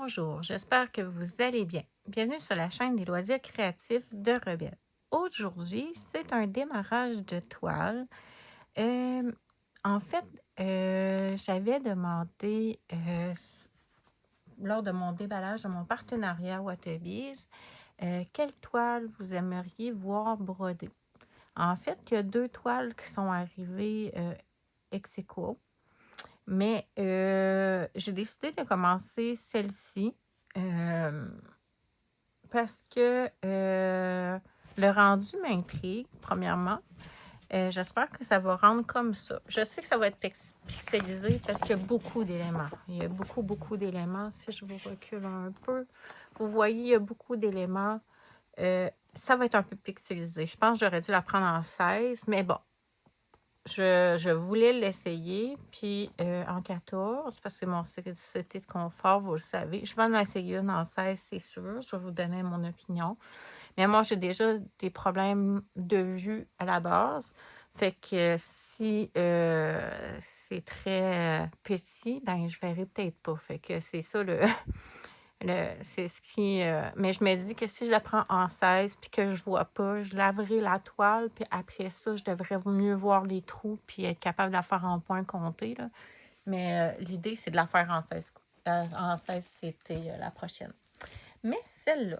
Bonjour, j'espère que vous allez bien. Bienvenue sur la chaîne des loisirs créatifs de Rebelle. Aujourd'hui, c'est un démarrage de toile. Euh, en fait, j'avais demandé, lors de mon déballage de mon partenariat Waterbees, quelle toile vous aimeriez voir broder. En fait, il y a 2 toiles qui sont arrivées ex aequo. Mais j'ai décidé de commencer celle-ci parce que le rendu m'intrigue, premièrement. J'espère que ça va rendre comme ça. Je sais que ça va être pixelisé parce qu'il y a beaucoup d'éléments. Il y a beaucoup d'éléments. Si je vous recule un peu, vous voyez, il y a beaucoup d'éléments. Ça va être un peu pixelisé. Je pense que j'aurais dû la prendre en 16, mais bon. Je voulais l'essayer, puis en 14, parce que c'est mon CT de confort, vous le savez. Je vais en essayer une en 16, c'est sûr. Je vais vous donner mon opinion. Mais moi, j'ai déjà des problèmes de vue à la base. Fait que si c'est très petit, ben je verrai peut-être pas. Fait que c'est ça c'est ce qui. Mais je me dis que si je la prends en 16 puis que je vois pas, je laverai la toile, puis après ça, je devrais mieux voir les trous puis être capable de la faire en point compté, là. Mais l'idée, c'est de la faire en 16. En 16, c'était la prochaine. Mais celle-là,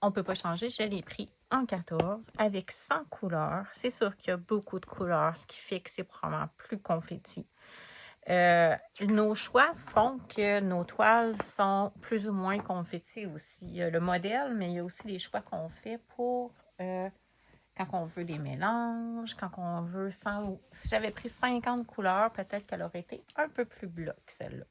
on ne peut pas changer. Je l'ai pris en 14 avec 100 couleurs. C'est sûr qu'il y a beaucoup de couleurs, ce qui fait que c'est probablement plus confetti. Nos choix font que nos toiles sont plus ou moins confetti aussi. Il y a le modèle, mais il y a aussi les choix qu'on fait pour quand on veut des mélanges, quand on veut 100. Si j'avais pris 50 couleurs, peut-être qu'elle aurait été un peu plus bloc, celle-là.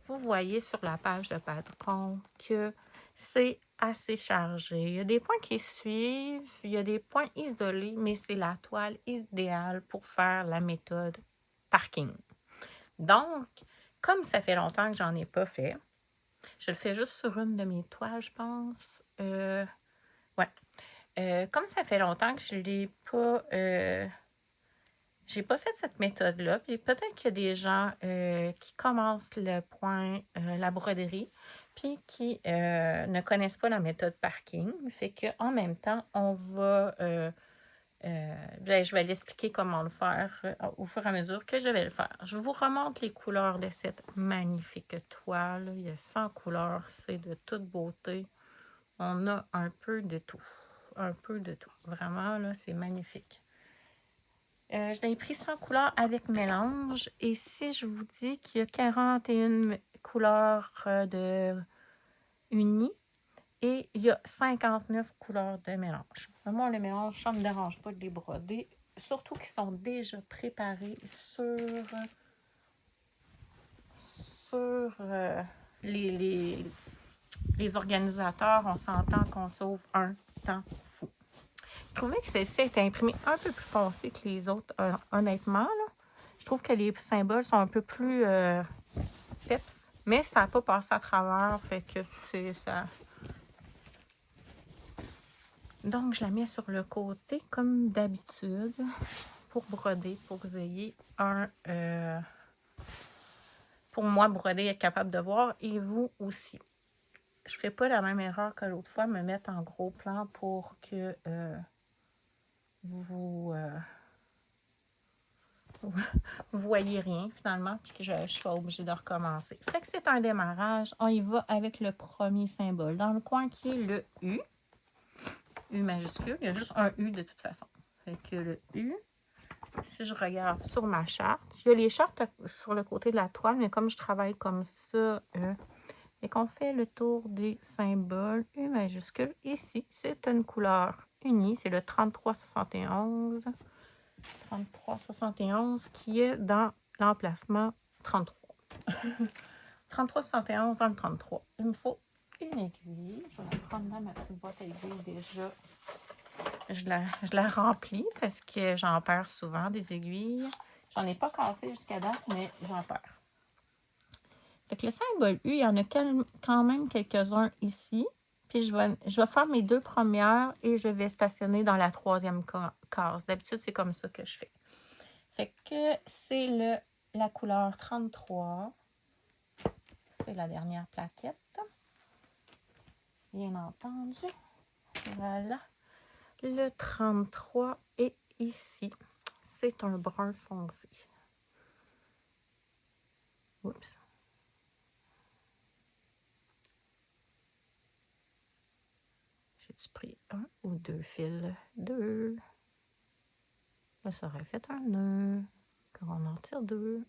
Vous voyez sur la page de patron que c'est assez chargé. Il y a des points qui suivent, il y a des points isolés, mais c'est la toile idéale pour faire la méthode parking. Donc, comme ça fait longtemps que j'en ai pas fait, je le fais juste sur une de mes toiles, je pense. Comme ça fait longtemps que je l'ai pas... j'ai pas fait cette méthode-là. Puis peut-être qu'il y a des gens qui commencent le point, la broderie, puis qui ne connaissent pas la méthode parking. Fait qu'en même temps, on va... je vais l'expliquer comment le faire au fur et à mesure que je vais le faire. Je vous remonte les couleurs de cette magnifique toile. Il y a 100 couleurs, c'est de toute beauté. On a un peu de tout. Un peu de tout. Vraiment, là, c'est magnifique. Je l'ai pris 100 couleurs avec mélange. Et si je vous dis qu'il y a 41 couleurs de uni, et il y a 59 couleurs de mélange. Moi, le mélange, ça ne me dérange pas de les broder. Surtout qu'ils sont déjà préparés sur les organisateurs. On s'entend qu'on sauve un temps fou. Je trouvais que celle-ci était imprimée un peu plus foncée que les autres, honnêtement. Là. Je trouve que les symboles sont un peu plus peps. Mais ça n'a pas passé à travers. Fait que c'est ça. Donc, je la mets sur le côté comme d'habitude pour broder, pour que vous ayez un... pour moi, broder, être capable de voir et vous aussi. Je ne ferai pas la même erreur que l'autre fois, me mettre en gros plan pour que vous voyez rien finalement, puis que je sois obligée de recommencer. Fait que c'est un démarrage. On y va avec le premier symbole. Dans le coin qui est le U. U majuscule. Il y a juste un U de toute façon. Fait que le U, si je regarde sur ma charte, il y a les chartes sur le côté de la toile, mais comme je travaille comme ça, et qu'on fait le tour des symboles, U majuscule, ici, c'est une couleur unie, c'est le 3371. 3371 qui est dans l'emplacement 33. 3371 dans le 33. Il me faut une aiguille. Je vais la prendre dans ma petite boîte à aiguilles déjà. Je la remplis parce que j'en perds souvent des aiguilles. J'en ai pas cassé jusqu'à date, mais j'en perds. Fait que le symbole U, il y en a quand même quelques-uns ici. Puis je vais faire mes 2 premières et je vais stationner dans la 3e case. D'habitude, c'est comme ça que je fais. Fait que c'est la couleur 33. c'est la dernière plaquette. Bien entendu. Voilà. Le 33 est ici. C'est un brun foncé. Oups. J'ai-tu pris un ou deux fils? Deux. Là, ça aurait fait un nœud. Quand on en tire deux.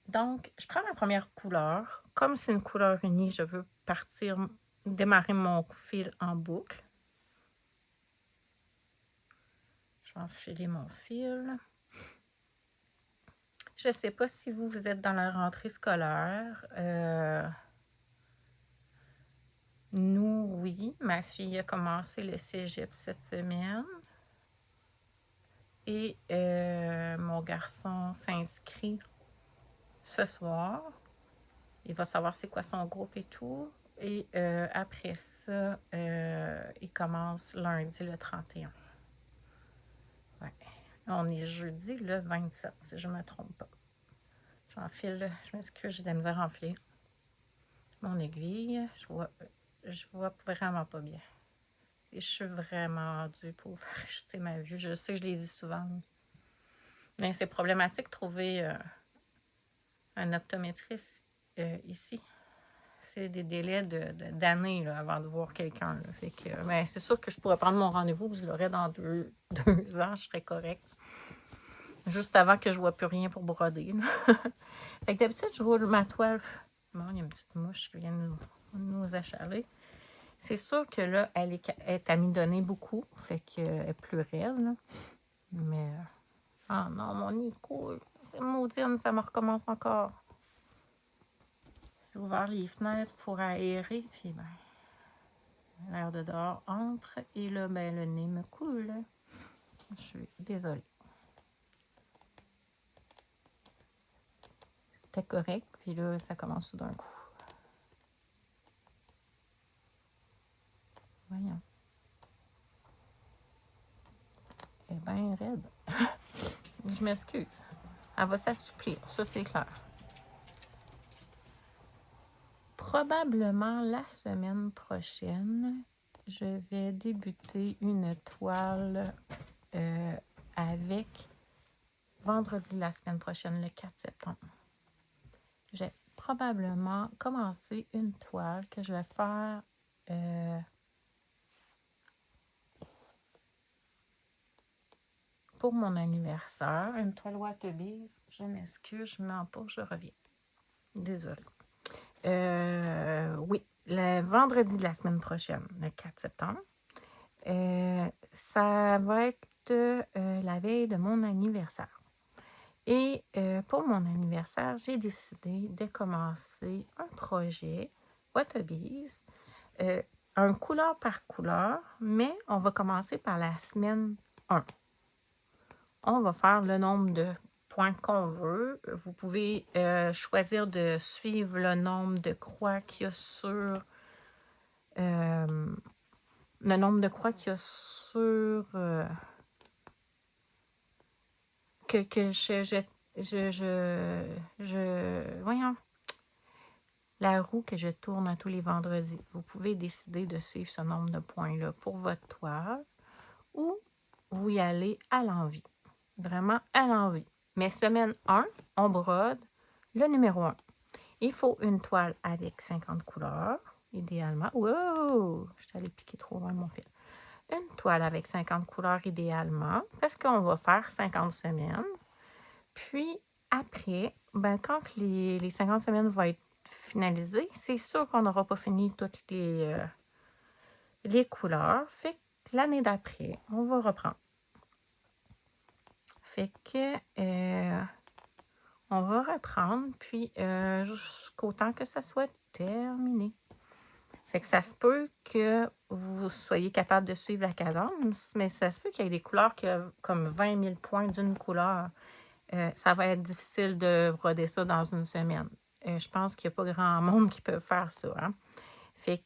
Donc, je prends ma première couleur. Comme c'est une couleur unie, je veux démarrer mon fil en boucle. Je vais enfiler mon fil. Je ne sais pas si vous êtes dans la rentrée scolaire. Nous, oui. Ma fille a commencé le cégep cette semaine. Et mon garçon s'inscrit ce soir. Il va savoir c'est quoi son groupe et tout. Et après ça, il commence lundi le 31. Ouais. On est jeudi le 27, si je ne me trompe pas. J'enfile, je m'excuse, j'ai de la misère à enfiler mon aiguille. Je vois vraiment pas bien. Et je suis vraiment due pour faire ajuster ma vue. Je sais que je l'ai dit souvent. Mais c'est problématique de trouver un optométriste ici. C'est des délais d'années avant de voir quelqu'un. Fait que, c'est sûr que je pourrais prendre mon rendez-vous, je l'aurai dans deux ans, je serais correcte. Juste avant que je ne vois plus rien pour broder. Fait que d'habitude, je roule ma toile. Bon, il y a une petite mouche qui vient nous achaler. C'est sûr que là, elle est amidonnée beaucoup. Fait qu'elle est plus raide. Là. Mais. Ah non, mon nez coule. C'est maudine, ça me recommence encore. J'ai ouvert les fenêtres pour aérer, puis l'air de dehors entre, et là, le nez me coule. Je suis désolée. C'était correct, puis là, ça commence tout d'un coup. Voyons. Elle est bien raide. Je m'excuse. Elle va s'assouplir, ça c'est clair. Probablement la semaine prochaine, je vais débuter une toile avec vendredi la semaine prochaine, le 4 septembre. J'ai probablement commencé une toile que je vais faire pour mon anniversaire. Une toile Waterbees. Je m'excuse, je mets en pause, je reviens. Désolée. Oui, le vendredi de la semaine prochaine, le 4 septembre. Ça va être la veille de mon anniversaire. Et pour mon anniversaire, j'ai décidé de commencer un projet Waterbees, un couleur par couleur, mais on va commencer par la semaine 1. On va faire le nombre de points qu'on veut. Vous pouvez choisir de suivre le nombre de croix qu'il y a sur... le nombre de croix qu'il y a sur... voyons. La roue que je tourne à tous les vendredis. Vous pouvez décider de suivre ce nombre de points-là pour votre toile ou vous y allez à l'envie. Vraiment à l'envie. Mais semaine 1, on brode le numéro 1. Il faut une toile avec 50 couleurs, idéalement. Wow! Je suis allée piquer trop loin mon fil. Une toile avec 50 couleurs, idéalement, parce qu'on va faire 50 semaines. Puis, après, quand les 50 semaines vont être finalisées, c'est sûr qu'on n'aura pas fini toutes les couleurs. Fait que l'année d'après, on va reprendre. Fait que on va reprendre, puis jusqu'au temps que ça soit terminé. Fait que ça se peut que vous soyez capable de suivre la cadence, mais ça se peut qu'il y ait des couleurs qui ont comme 20 000 points d'une couleur. Ça va être difficile de broder ça dans une semaine. Je pense qu'il n'y a pas grand monde qui peut faire ça. Hein? Fait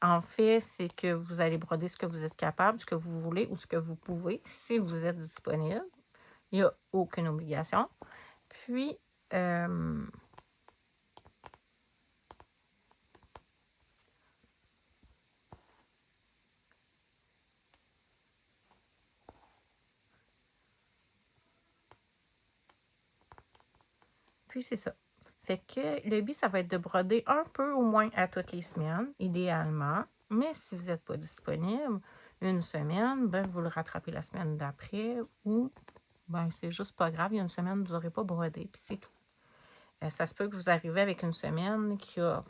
en fait, c'est que vous allez broder ce que vous êtes capable, ce que vous voulez ou ce que vous pouvez, si vous êtes disponible. Il n'y a aucune obligation. Puis, c'est ça. Fait que le but, ça va être de broder un peu au moins à toutes les semaines, idéalement. Mais si vous n'êtes pas disponible une semaine, ben, vous le rattrapez la semaine d'après ou ben, c'est juste pas grave, il y a une semaine, vous n'aurez pas brodé, puis c'est tout. Ça se peut que vous arrivez avec une semaine qui a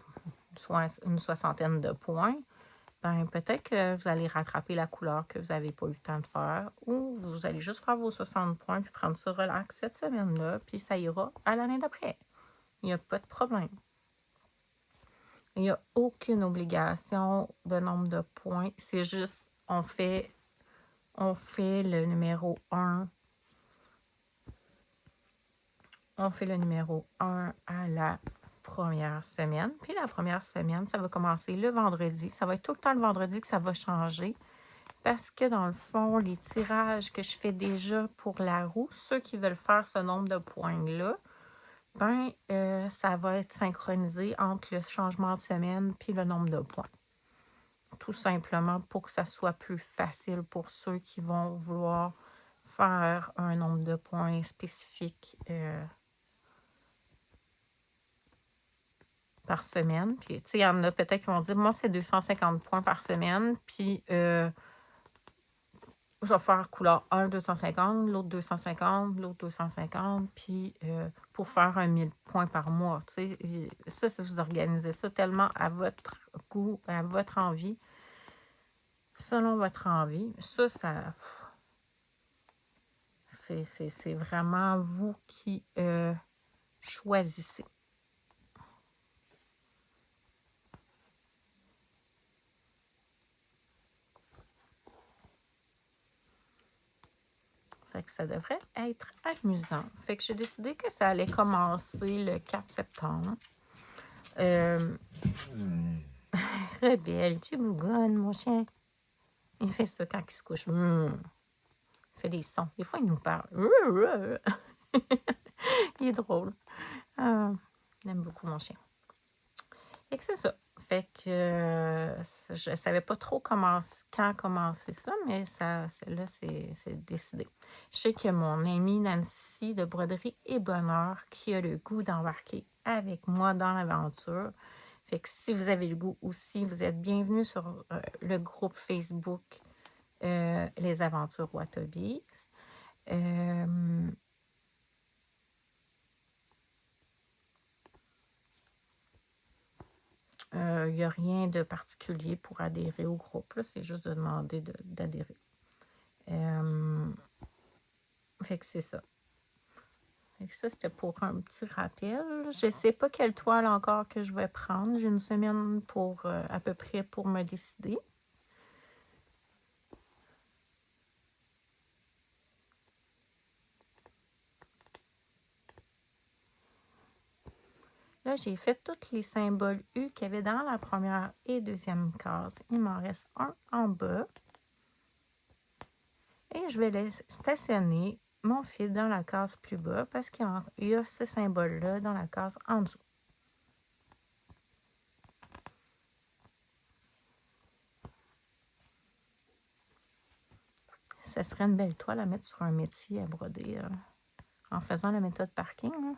une soixantaine de points. Ben, peut-être que vous allez rattraper la couleur que vous n'avez pas eu le temps de faire ou vous allez juste faire vos 60 points puis prendre ça relax cette semaine-là, puis ça ira à l'année d'après. Il n'y a pas de problème. Il n'y a aucune obligation de nombre de points. C'est juste, on fait le numéro 1. On fait le numéro 1 à la première semaine. Puis la première semaine, ça va commencer le vendredi. Ça va être tout le temps le vendredi que ça va changer. Parce que dans le fond, les tirages que je fais déjà pour la roue, ceux qui veulent faire ce nombre de points-là, ben, ça va être synchronisé entre le changement de semaine puis le nombre de points. Tout simplement pour que ça soit plus facile pour ceux qui vont vouloir faire un nombre de points spécifique par semaine. Puis, tu sais, il y en a peut-être qui vont dire, moi, c'est 250 points par semaine, puis je vais faire couleur 1, 250, l'autre 250, l'autre 250, puis pour faire 1000 points par mois. Tu sais, ça, vous organisez ça tellement à votre goût, à votre envie, selon votre envie. Ça c'est vraiment vous qui choisissez. Fait que ça devrait être amusant. Fait que j'ai décidé que ça allait commencer le 4 septembre. Rebelle, tu bougonnes, mon chien. Il fait ça quand il se couche. Il fait des sons. Des fois, il nous parle. Il est drôle. J'aime beaucoup mon chien. Fait que c'est ça. Fait que je savais pas trop quand commencer ça, mais là, c'est décidé. Je sais que mon amie Nancy de Broderie et Bonheur qui a le goût d'embarquer avec moi dans l'aventure. Fait que si vous avez le goût aussi, vous êtes bienvenus sur le groupe Facebook Les Aventures Watobies. Il n'y a rien de particulier pour adhérer au groupe. C'est juste de demander d'adhérer. Fait que c'est ça. Fait que ça, c'était pour un petit rappel. Je ne sais pas quelle toile encore que je vais prendre. J'ai une semaine pour à peu près pour me décider. Là, j'ai fait tous les symboles U qu'il y avait dans la première et deuxième case. Il m'en reste un en bas. Et je vais stationner mon fil dans la case plus bas parce qu'il y a ce symbole-là dans la case en dessous. Ça serait une belle toile à mettre sur un métier à broder en faisant la méthode parking.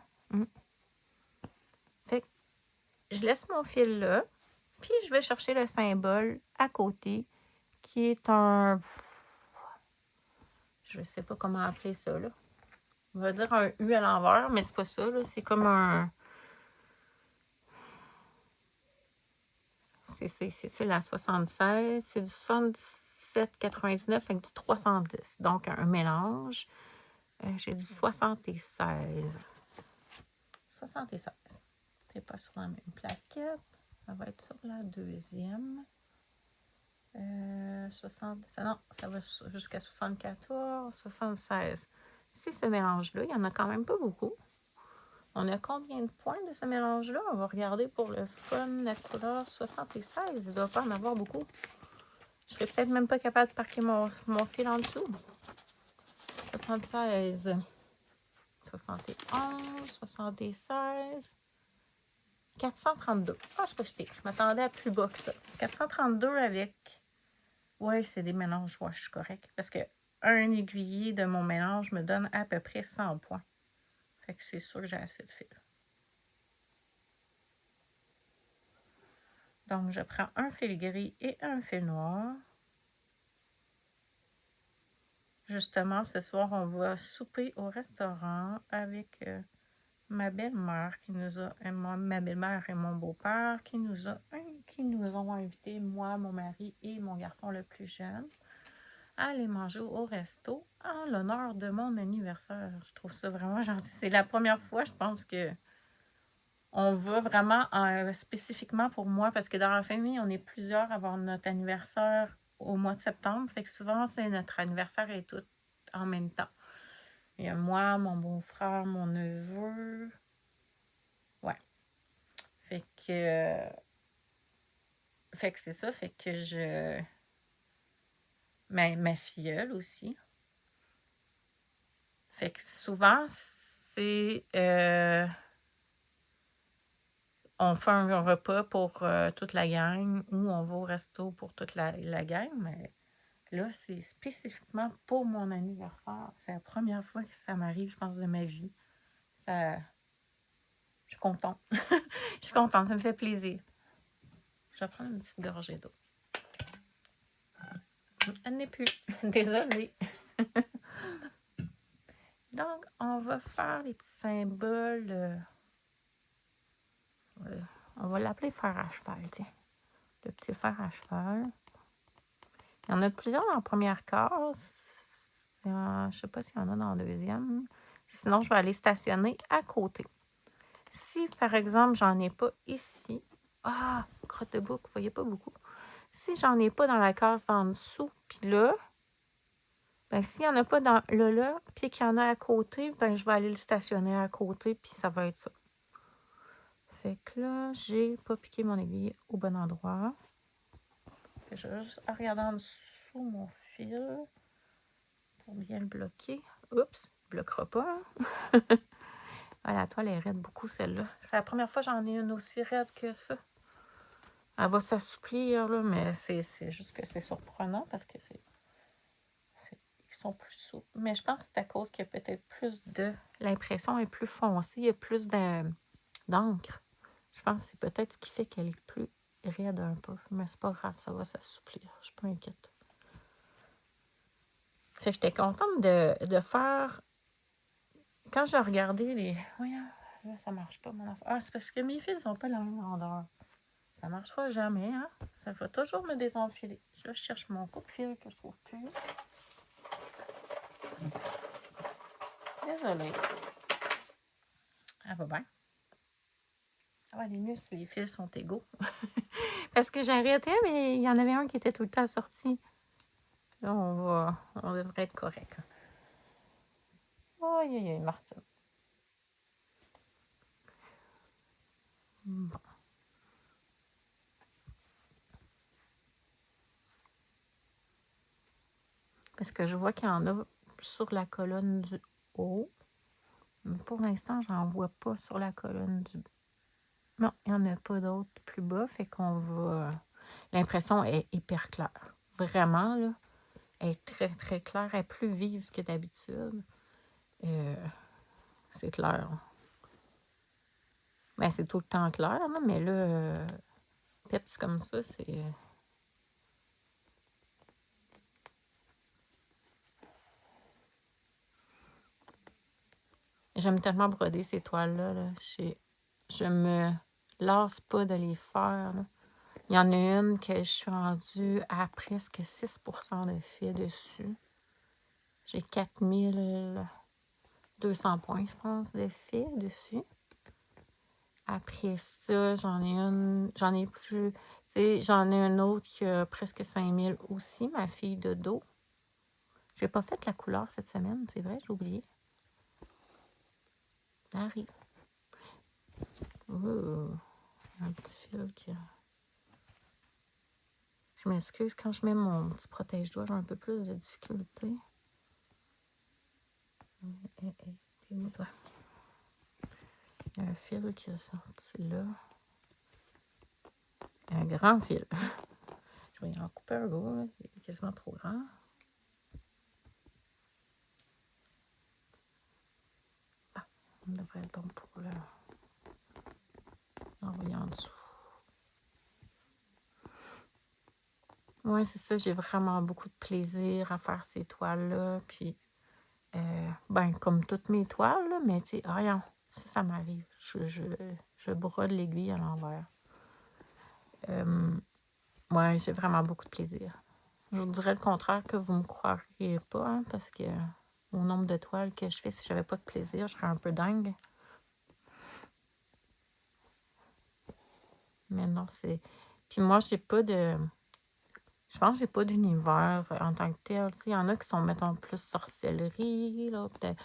Fait que je laisse mon fil là, puis je vais chercher le symbole à côté qui est un... Je ne sais pas comment appeler ça, là. On va dire un U à l'envers, mais c'est pas ça, là. C'est comme un... C'est la 76. C'est du 77,99 avec du 310. Donc, un mélange. J'ai du 76. 76. C'est pas sur la même plaquette. Ça va être sur la deuxième. 60, non, ça va jusqu'à 74, 76. C'est ce mélange-là. Il n'y en a quand même pas beaucoup. On a combien de points de ce mélange-là? On va regarder pour le fun la couleur 76. Il ne doit pas en avoir beaucoup. Je serais peut-être même pas capable de parquer mon fil en dessous. 76, 71, 76, 432. Ah, c'est pas si pire. Je m'attendais à plus bas que ça. 432 avec... Ouais, c'est des mélanges. Ouais, je suis correct. Parce que un aiguillé de mon mélange me donne à peu près 100 points. Fait que c'est sûr que j'ai assez de fil. Donc, je prends un fil gris et un fil noir. Justement, ce soir, on va souper au restaurant avec ma belle-mère qui nous a... ma belle-mère et mon beau-père qui nous ont invités, moi, mon mari et mon garçon le plus jeune, à aller manger au resto en l'honneur de mon anniversaire. Je trouve ça vraiment gentil. C'est la première fois, je pense, que on va vraiment spécifiquement pour moi, parce que dans la famille, on est plusieurs à avoir notre anniversaire au mois de septembre. Fait que souvent, c'est notre anniversaire et tout en même temps. Il y a moi, mon beau-frère, mon neveu. Ouais. Fait que c'est ça. Fait que ma filleule aussi. Fait que souvent, c'est... on fait un repas pour toute la gang ou on va au resto pour toute la gang, mais là, c'est spécifiquement pour mon anniversaire. C'est la première fois que ça m'arrive, je pense, de ma vie. Ça... Je suis contente. Je suis contente, ça me fait plaisir. Je vais prendre une petite gorgée d'eau. Elle n'est plus. Désolée. Donc, on va faire les petits symboles. On va l'appeler fer à cheval, tiens. Le petit fer à cheval. Il y en a plusieurs dans la première case. Je ne sais pas s'il y en a dans la deuxième. Sinon, je vais aller stationner à côté. Si, par exemple, j'en ai pas ici. Ah, crotte de bouc, vous voyez pas beaucoup. Si j'en ai pas dans la case d'en dessous, puis là, ben s'il n'y en a pas dans là, puis qu'il y en a à côté, ben je vais aller le stationner à côté, puis ça va être ça. Fait que là, j'ai pas piqué mon aiguille au bon endroit. Je vais juste regarder en dessous mon fil pour bien le bloquer. Oups, il ne bloquera pas. Ah, la toile est raide beaucoup, celle-là. C'est la première fois que j'en ai une aussi raide que ça. Elle va s'assouplir, là, mais c'est juste que c'est surprenant parce que ils sont plus souples. Mais je pense que c'est à cause qu'il y a peut-être plus de... L'impression est plus foncée, il y a plus d'encre. Je pense que c'est peut-être ce qui fait qu'elle est plus raide un peu. Mais c'est pas grave, ça va s'assouplir. Je suis pas inquiète. Fait que j'étais contente de faire... Quand j'ai regardé les... Voyons, là, ça marche pas, mon affaire. Ah, c'est parce que mes fils n'ont pas la même grandeur. Ça marchera jamais, hein? Ça va toujours me désenfiler. Là, je cherche mon coupe-fil que je trouve plus. Désolée. Elle va bien. Ah, les muscles, les fils sont égaux. Parce que j'arrêtais, mais il y en avait un qui était tout le temps sorti. Là, on devrait être correct. Aïe, aïe, aïe, Martine. Bon. Parce que je vois qu'il y en a sur la colonne du haut. Mais pour l'instant, j'en vois pas sur la colonne du bas. Non, il n'y en a pas d'autres plus bas. Fait qu'on va... L'impression est hyper claire. Vraiment, là. Elle est très, très claire. Elle est plus vive que d'habitude. C'est clair. Ben, c'est tout le temps clair, là, mais là, peps comme ça, c'est... J'aime tellement broder ces toiles-là. Là. Je me lasse pas de les faire. Là. Il y en a une que je suis rendue à presque 6% de fil dessus. J'ai 4200 points, je pense, de fil dessus. Après ça, j'en ai plus... Tu sais, j'en ai une autre qui a presque 5000 aussi, ma fille de dos. J'ai pas fait la couleur cette semaine, c'est vrai, j'ai oublié. Harry. Un petit fil qui... Je m'excuse, quand je mets mon petit protège-doigt, j'ai un peu plus de difficulté. T'es où, toi? Il y a un fil qui est sorti là. Un grand fil. Je vais en couper un bout, là. Il est quasiment trop grand. Ah, on devrait être bon pour l'envoyer en dessous. Ouais, c'est ça. J'ai vraiment beaucoup de plaisir à faire ces toiles-là. Puis, ben, comme toutes mes toiles, là, mais tu sais, rien. Ça m'arrive. Je brode l'aiguille à l'envers. Ouais, j'ai vraiment beaucoup de plaisir. Je vous dirais le contraire que vous ne me croiriez pas, hein, parce que au nombre de toiles que je fais, si j'avais pas de plaisir, je serais un peu dingue. Mais non, c'est... Puis moi, j'ai pas de... Je pense que j'ai pas d'univers en tant que tel. Tu sais, il y en a qui sont, mettons, plus sorcellerie, là, peut-être,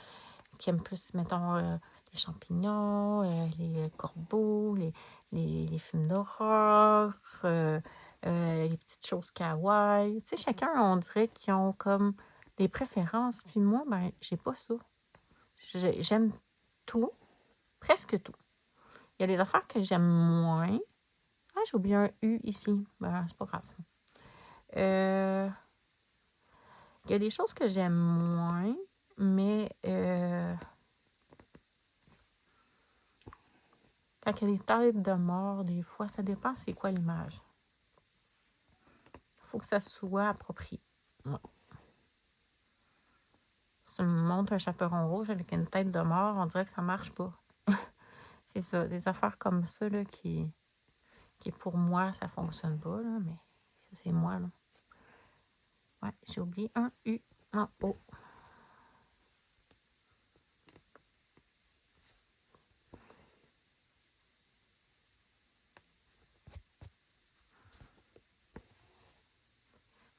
qui aiment plus, mettons, les champignons, les corbeaux, les films d'horreur, les petites choses kawaii. Tu sais, chacun, on dirait qu'ils ont comme des préférences. Puis moi, ben, j'ai pas ça. J'aime tout, presque tout. Il y a des affaires que j'aime moins. Ah, j'ai oublié un U ici. Ben, c'est pas grave. Il y a des choses que j'aime moins, mais quand il y a des têtes de mort, des fois, ça dépend c'est quoi l'image. Il faut que ça soit approprié. Ouais. Si tu me montres un chaperon rouge avec une tête de mort, on dirait que ça marche pas. C'est ça, des affaires comme ça là, qui pour moi, ça fonctionne pas, là, mais ça, c'est moi. Là. Ouais, j'ai oublié un U en haut.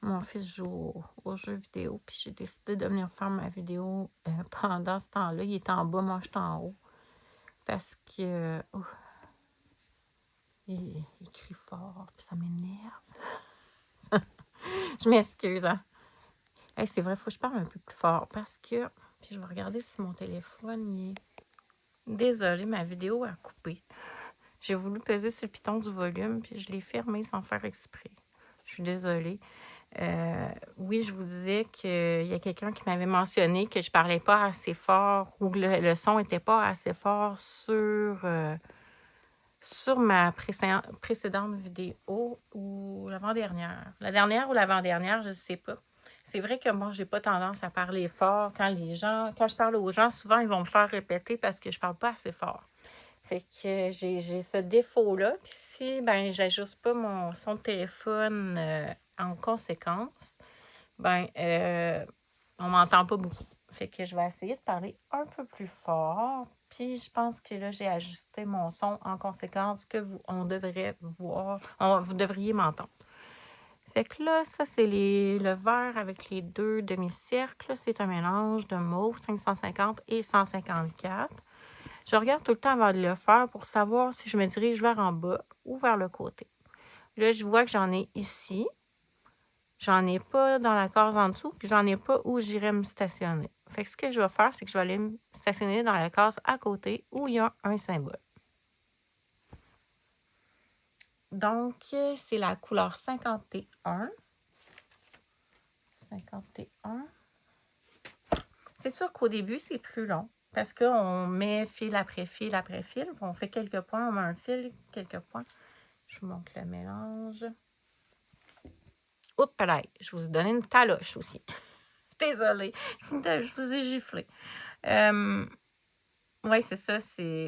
Mon fils joue aux jeux vidéo, puis j'ai décidé de venir faire ma vidéo pendant ce temps-là. Il est en bas, moi je suis en haut. Parce que il crie fort, puis ça m'énerve. Je m'excuse. Hein. Hey, c'est vrai, il faut que je parle un peu plus fort parce que. Puis je vais regarder si mon téléphone il est. Désolée, ma vidéo a coupé. J'ai voulu peser sur le piton du volume, puis je l'ai fermé sans faire exprès. Je suis désolée. Oui, je vous disais qu'il y a quelqu'un qui m'avait mentionné que je parlais pas assez fort ou que le son n'était pas assez fort sur ma précédente vidéo ou l'avant-dernière. La dernière ou l'avant-dernière, je ne sais pas. C'est vrai que moi, j'ai pas tendance à parler fort quand je parle aux gens, souvent ils vont me faire répéter parce que je parle pas assez fort. Fait que j'ai ce défaut-là. Puis si j'ajuste pas mon son de téléphone en conséquence, on m'entend pas beaucoup. Fait que je vais essayer de parler un peu plus fort. Puis je pense que là, j'ai ajusté mon son en conséquence que on devrait voir. Vous devriez m'entendre. Fait que là, ça, c'est le vert avec les deux demi-cercles. C'est un mélange de mauve 550 et 154. Je regarde tout le temps avant de le faire pour savoir si je me dirige vers en bas ou vers le côté. Là, je vois que j'en ai ici. J'en ai pas dans la case en dessous, puis j'en ai pas où j'irais me stationner. Fait que ce que je vais faire, c'est que je vais aller me stationner dans la case à côté où il y a un symbole. Donc, c'est la couleur 51. 51. C'est sûr qu'au début, c'est plus long parce qu'on met fil après fil après fil. On fait quelques points, on met un fil, quelques points. Je vous montre le mélange. Oups, là, je vous ai donné une taloche aussi. Désolée, je vous ai giflé. Oui, c'est ça.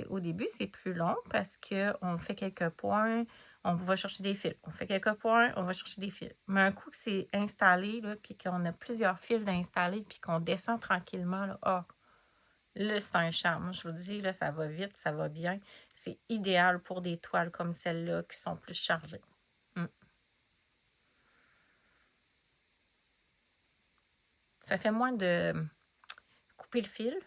Au début, c'est plus long parce qu'on fait quelques points, on va chercher des fils. On fait quelques points, on va chercher des fils. Mais un coup que c'est installé, là, puis qu'on a plusieurs fils d'installer, puis qu'on descend tranquillement, là, c'est un charme. Je vous dis, là, ça va vite, ça va bien. C'est idéal pour des toiles comme celle-là qui sont plus chargées. Ça fait moins de couper le fil.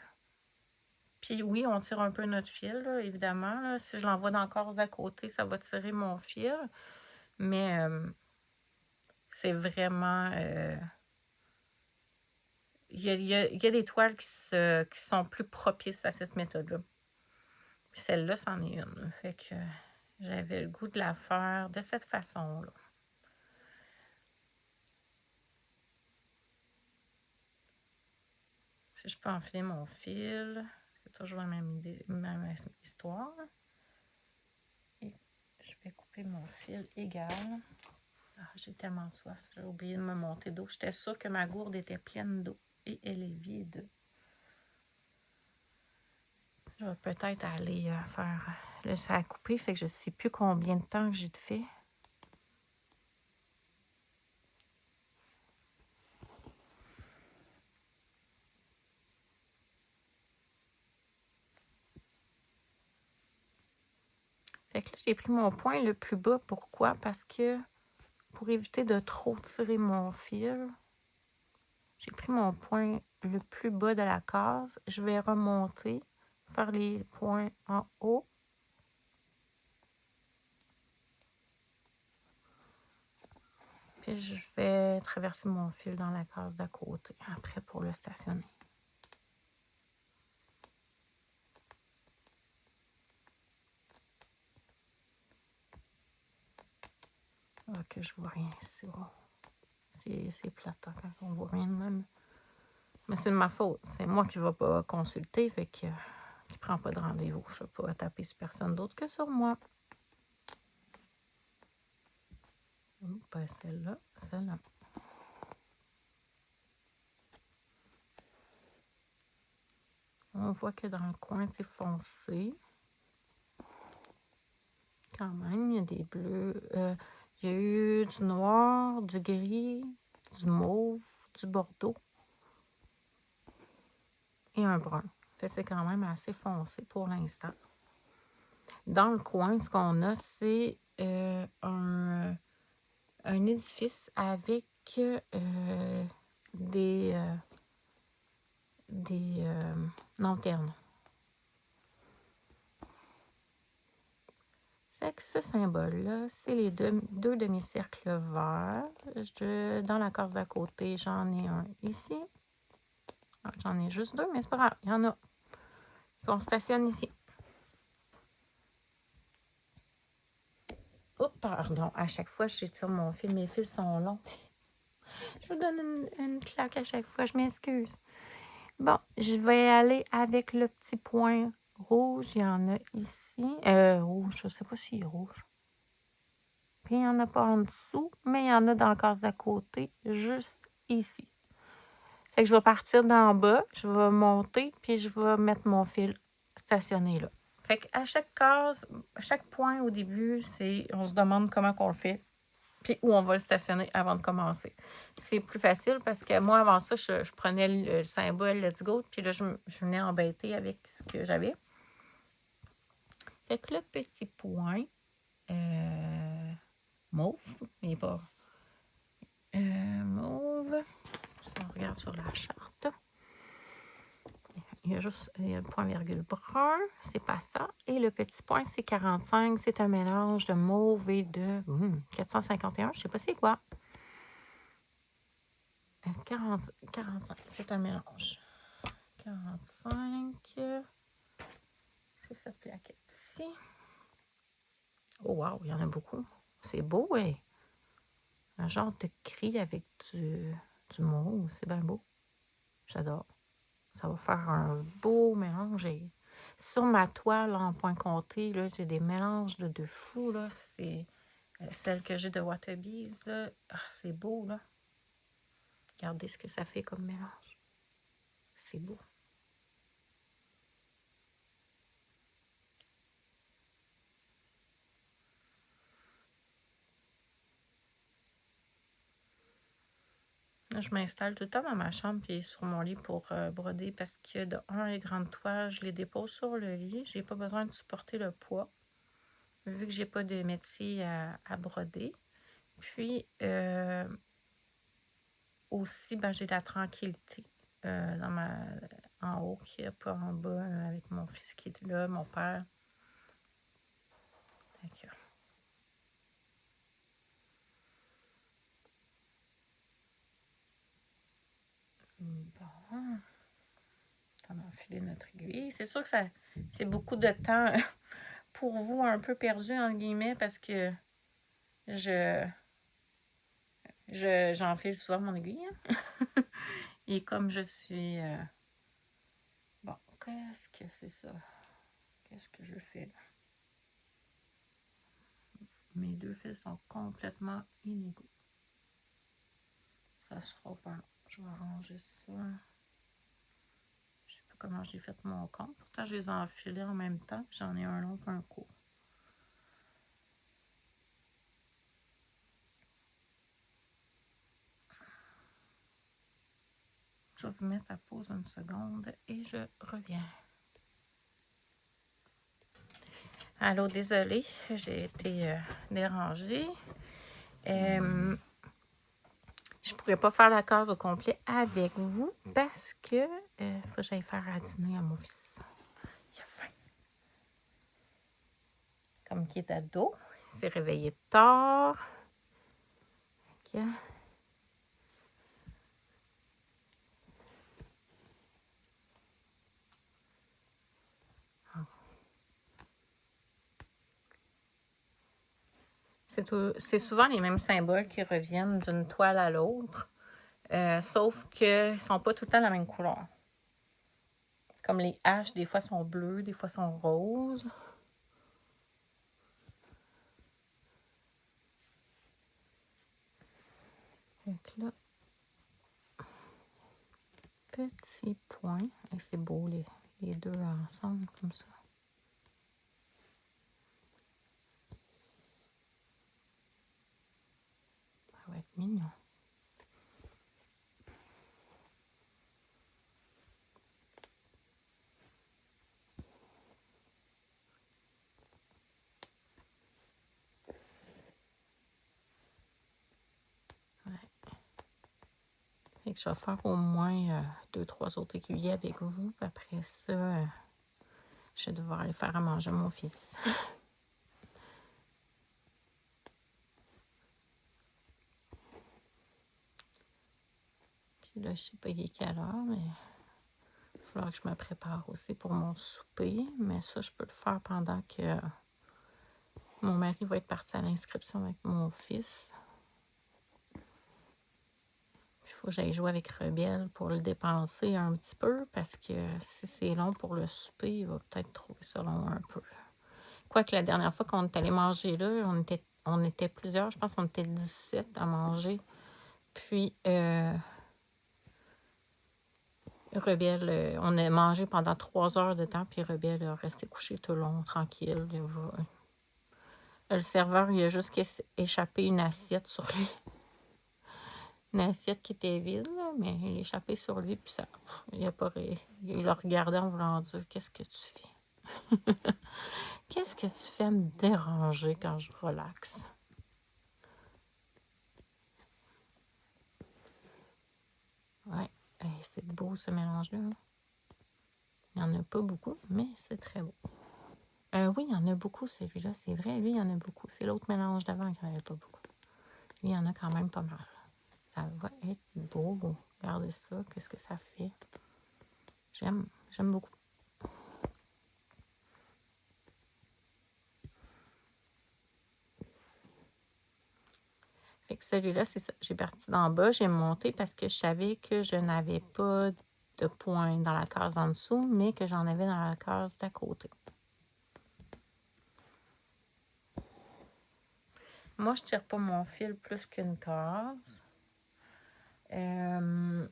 Puis oui, on tire un peu notre fil, là, évidemment. Là. Si je l'envoie dans la case à côté, ça va tirer mon fil. Mais c'est vraiment... il y a des toiles qui sont plus propices à cette méthode-là. Puis celle-là, c'en est une. Fait que j'avais le goût de la faire de cette façon-là. Si je peux enfiler mon fil, c'est toujours la même histoire. Et je vais couper mon fil égal. Ah, j'ai tellement soif, j'ai oublié de me monter d'eau. J'étais sûre que ma gourde était pleine d'eau et elle est vide. Je vais peut-être aller faire... Là, ça a coupé, fait que je ne sais plus combien de temps que j'ai fait. Fait que là, j'ai pris mon point le plus bas. Pourquoi? Parce que pour éviter de trop tirer mon fil, j'ai pris mon point le plus bas de la case. Je vais remonter, faire les points en haut. Puis je vais traverser mon fil dans la case d'à côté, après pour le stationner. Ah, que je vois rien ici. Oh. C'est plate hein, quand on voit rien de même. Mais c'est de ma faute. C'est moi qui ne vais pas consulter, fait que qui prend pas de rendez-vous. Je ne vais pas taper sur personne d'autre que sur moi. Pas celle-là, celle-là. On voit que dans le coin, c'est foncé. Quand même, il y a des bleus. Il y a eu du noir, du gris, du mauve, du bordeaux et un brun. Fait que c'est quand même assez foncé pour l'instant. Dans le coin, ce qu'on a, c'est un édifice avec des lanternes. Fait que ce symbole-là, c'est les deux demi-cercles verts. Dans la case d'à côté, j'en ai un ici. J'en ai juste deux, mais c'est pas grave. Il y en a qu'on stationne ici. Oh, pardon. À chaque fois, j'étire mon fil. Mes fils sont longs. Je vous donne une claque à chaque fois. Je m'excuse. Bon, je vais aller avec le petit point rouge. Il y en a ici. Rouge, je ne sais pas s'il est rouge. Puis il n'y en a pas en dessous, mais il y en a dans la case d'à côté, juste ici. Fait que je vais partir d'en bas, je vais monter, puis je vais mettre mon fil stationné là. Fait qu'à chaque case, à chaque point au début, on se demande comment on le fait, puis où on va le stationner avant de commencer. C'est plus facile parce que moi, avant ça, je prenais le symbole Let's Go, puis là, je venais embêter avec ce que j'avais. Fait que le petit point mauve, il n'est pas mauve. Si on regarde sur la charte, il y a le point virgule brun, c'est pas ça. Et le petit point, c'est 45. C'est un mélange de mauve et de 451. Je sais pas c'est quoi. 45, c'est un mélange. 45. C'est cette plaquette ici. Oh wow, il y en a beaucoup. C'est beau, oui. Un genre de gris avec du mauve. C'est bien beau. J'adore. Ça va faire un beau mélange. Et sur ma toile en point compté, là, j'ai des mélanges de fou. Là. C'est celle que j'ai de Waterbees. Ah, c'est beau, là. Regardez ce que ça fait comme mélange. C'est beau. Là, je m'installe tout le temps dans ma chambre puis sur mon lit pour broder parce que de un, les grandes toiles, je les dépose sur le lit. J'ai pas besoin de supporter le poids vu que j'ai pas de métier à broder. Puis aussi, ben, j'ai de la tranquillité en haut qu'il n'y a pas en bas avec mon fils qui est là, mon père. D'accord. Bon. On va enfiler notre aiguille. C'est sûr que c'est beaucoup de temps pour vous, un peu perdu, entre guillemets, parce que j'enfile souvent mon aiguille. Hein? Et comme je suis... Bon, qu'est-ce que c'est ça? Qu'est-ce que je fais là? Mes deux fils sont complètement inégaux. Ça se fera pas. Je vais arranger ça. Je sais pas comment j'ai fait mon compte. Pourtant, je les ai enfilés en même temps. J'en ai un long et un court. Je vais vous mettre à pause une seconde et je reviens. Allô, désolée, j'ai été dérangée. Je ne pourrais pas faire la case au complet avec vous parce que faut que j'aille faire à dîner à mon fils. Il a faim. Comme qu'il est ado, il s'est réveillé tard. Okay. C'est souvent les mêmes symboles qui reviennent d'une toile à l'autre, sauf qu'ils ne sont pas tout le temps la même couleur. Comme les haches, des fois sont bleues, des fois sont roses. Donc là, petit point. Et c'est beau les deux ensemble comme ça. Ça va être mignon. Fait que je vais faire au moins 2-3 autres aiguillets avec vous. Après ça, je vais devoir aller faire à manger à mon fils. Puis là, je sais pas il est quelle heure, mais il va falloir que je me prépare aussi pour mon souper. Mais ça, je peux le faire pendant que mon mari va être parti à l'inscription avec mon fils. Il faut que j'aille jouer avec Rebelle pour le dépenser un petit peu parce que si c'est long pour le souper, il va peut-être trouver ça long un peu. Quoique la dernière fois qu'on est allé manger là, on était plusieurs, je pense qu'on était 17 à manger. Puis, Rebelle, on a mangé pendant 3 heures de temps, puis Rebelle est resté couché tout le long, tranquille. Le serveur, il a juste échappé une assiette sur lui. Une assiette qui était vide, là, mais il a échappé sur lui, puis ça, il le regardait en voulant dire « Qu'est-ce que tu fais? Qu'est-ce que tu fais à me déranger quand je relaxe? » Ouais, c'est beau ce mélange-là. Il n'y en a pas beaucoup, mais c'est très beau. Oui, il y en a beaucoup, celui-là, c'est vrai. Lui, il y en a beaucoup. C'est l'autre mélange d'avant qui n'en avait pas beaucoup. Lui, il y en a quand même pas mal. Ça va être beau. Regardez ça. Qu'est-ce que ça fait? J'aime beaucoup. Fait que celui-là, c'est ça. J'ai parti d'en bas, j'ai monté parce que je savais que je n'avais pas de point dans la case en dessous, mais que j'en avais dans la case d'à côté. Moi, je ne tire pas mon fil plus qu'une case. Je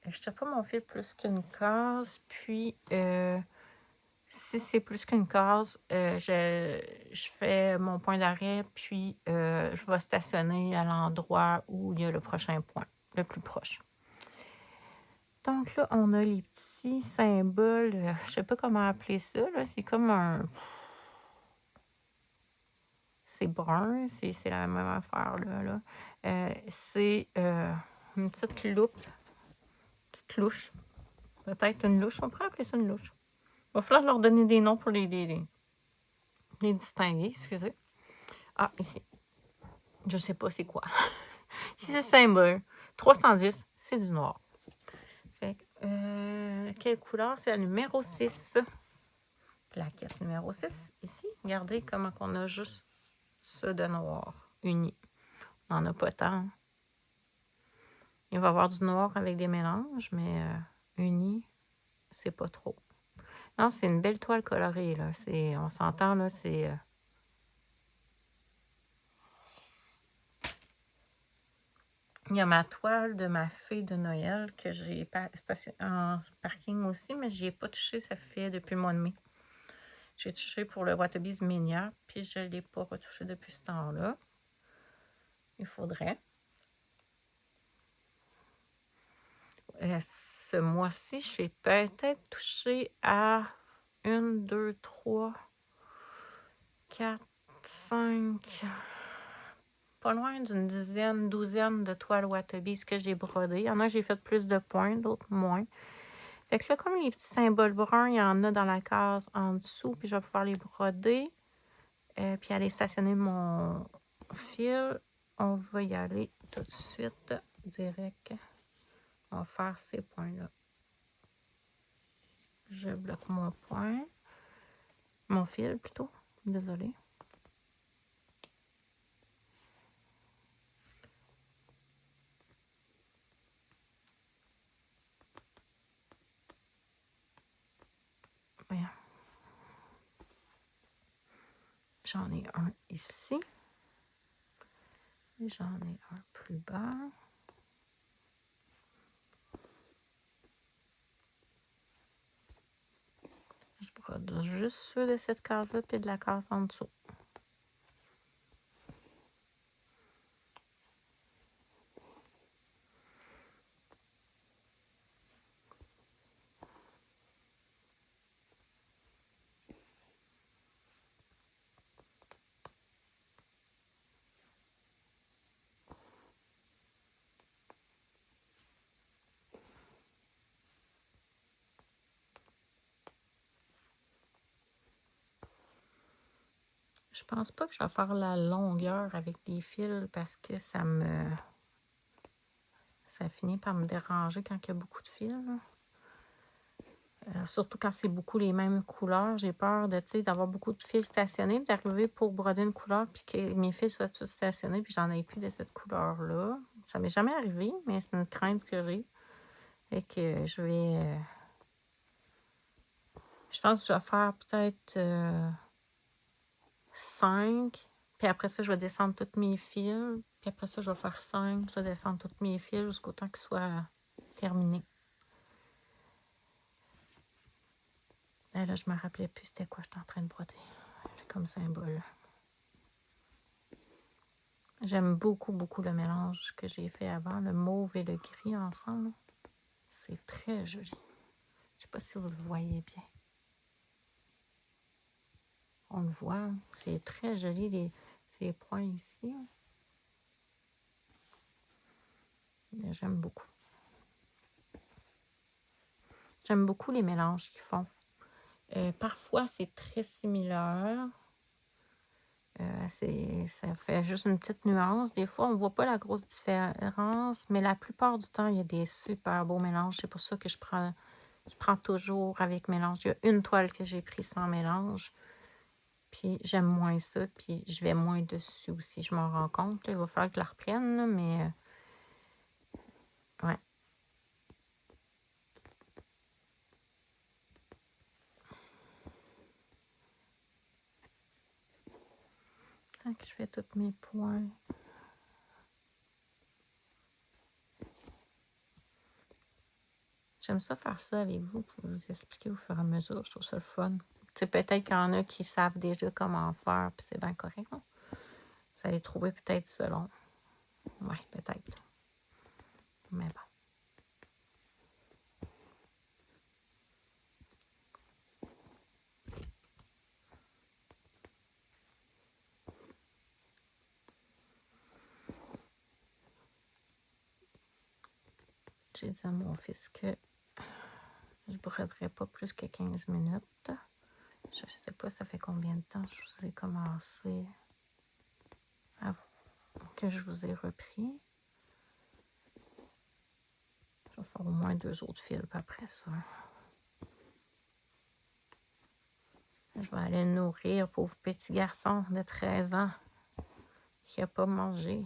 ne tire pas mon fil plus qu'une case. Puis, si c'est plus qu'une case, je fais mon point d'arrêt, puis je vais stationner à l'endroit où il y a le prochain point, le plus proche. Donc là, on a les petits symboles, je ne sais pas comment appeler ça, là, c'est comme un... C'est brun, c'est la même affaire, là. C'est une petite louche, peut-être une louche, on pourrait appeler ça une louche. Il va falloir leur donner des noms pour les distinguer, excusez. Ah, ici. Je sais pas c'est quoi. Si c'est symbole, 310, c'est du noir. Fait quelle couleur? C'est la numéro 6. Plaquette numéro 6, ici. Regardez comment on a juste ça de noir, uni. On n'en a pas tant. Il va y avoir du noir avec des mélanges, mais uni, c'est pas trop. Non, c'est une belle toile colorée, là. On s'entend, là, c'est... Il y a ma toile de ma fée de Noël que j'ai stationnée en parking aussi, mais je n'y ai pas touché, ça fait depuis le mois de mai. J'ai touché pour le Watabees Minia, puis je ne l'ai pas retouché depuis ce temps-là. Il faudrait. Ce mois-ci, je vais peut-être toucher à 1, 2, 3, 4, 5, pas loin d'une dizaine, douzaine de toiles Watabees que j'ai brodées. Il y en a, j'ai fait plus de points, d'autres moins. Fait que là, comme les petits symboles bruns, il y en a dans la case en dessous, puis je vais pouvoir les broder, puis aller stationner mon fil. On va y aller tout de suite, direct. On va faire ces points-là. Je bloque mon point. Mon fil, plutôt. Désolée. Voyons. J'en ai un ici. Et j'en ai un plus bas. Je brode juste ceux de cette case-là, puis de la case en dessous. Je pense pas que je vais faire la longueur avec les fils parce que ça finit par me déranger quand il y a beaucoup de fils. Surtout quand c'est beaucoup les mêmes couleurs. J'ai peur d'avoir beaucoup de fils stationnés, puis d'arriver pour broder une couleur, puis que mes fils soient tous stationnés, puis j'en ai plus de cette couleur-là. Ça m'est jamais arrivé, mais c'est une crainte que j'ai. Et que je vais... je pense que je vais faire peut-être 5. Puis après ça, je vais descendre tous mes fils. Puis après ça, je vais faire 5. Je vais descendre tous mes fils jusqu'au temps qu'ils soient terminés. Et là, je me rappelais plus c'était quoi j'étais en train de broder. Comme symbole. J'aime beaucoup, beaucoup le mélange que j'ai fait avant. Le mauve et le gris ensemble. C'est très joli. Je sais pas si vous le voyez bien. On le voit. C'est très joli, ces points ici. J'aime beaucoup. J'aime beaucoup les mélanges qu'ils font. Parfois, c'est très similaire. Ça fait juste une petite nuance. Des fois, on ne voit pas la grosse différence, mais la plupart du temps, il y a des super beaux mélanges. C'est pour ça que je prends toujours avec mélange. Il y a une toile que j'ai prise sans mélange. Puis j'aime moins ça. Puis je vais moins dessus aussi. Je m'en rends compte. Là, il va falloir que je la reprenne, là, mais ouais. Quand je fais tous mes points. J'aime ça faire ça avec vous pour vous expliquer au fur et à mesure. Je trouve ça le fun. Peut-être qu'il y en a qui savent déjà comment faire, puis c'est bien correct. Non? Vous allez trouver peut-être selon. Oui, peut-être. Mais bon. J'ai dit à mon fils que je ne broderai pas plus que 15 minutes. Je ne sais pas ça fait combien de temps je vous ai commencé que je vous ai repris. faire au moins 2 autres fils, puis après ça. Je vais aller le nourrir, pauvre petit garçon de 13 ans qui n'a pas mangé.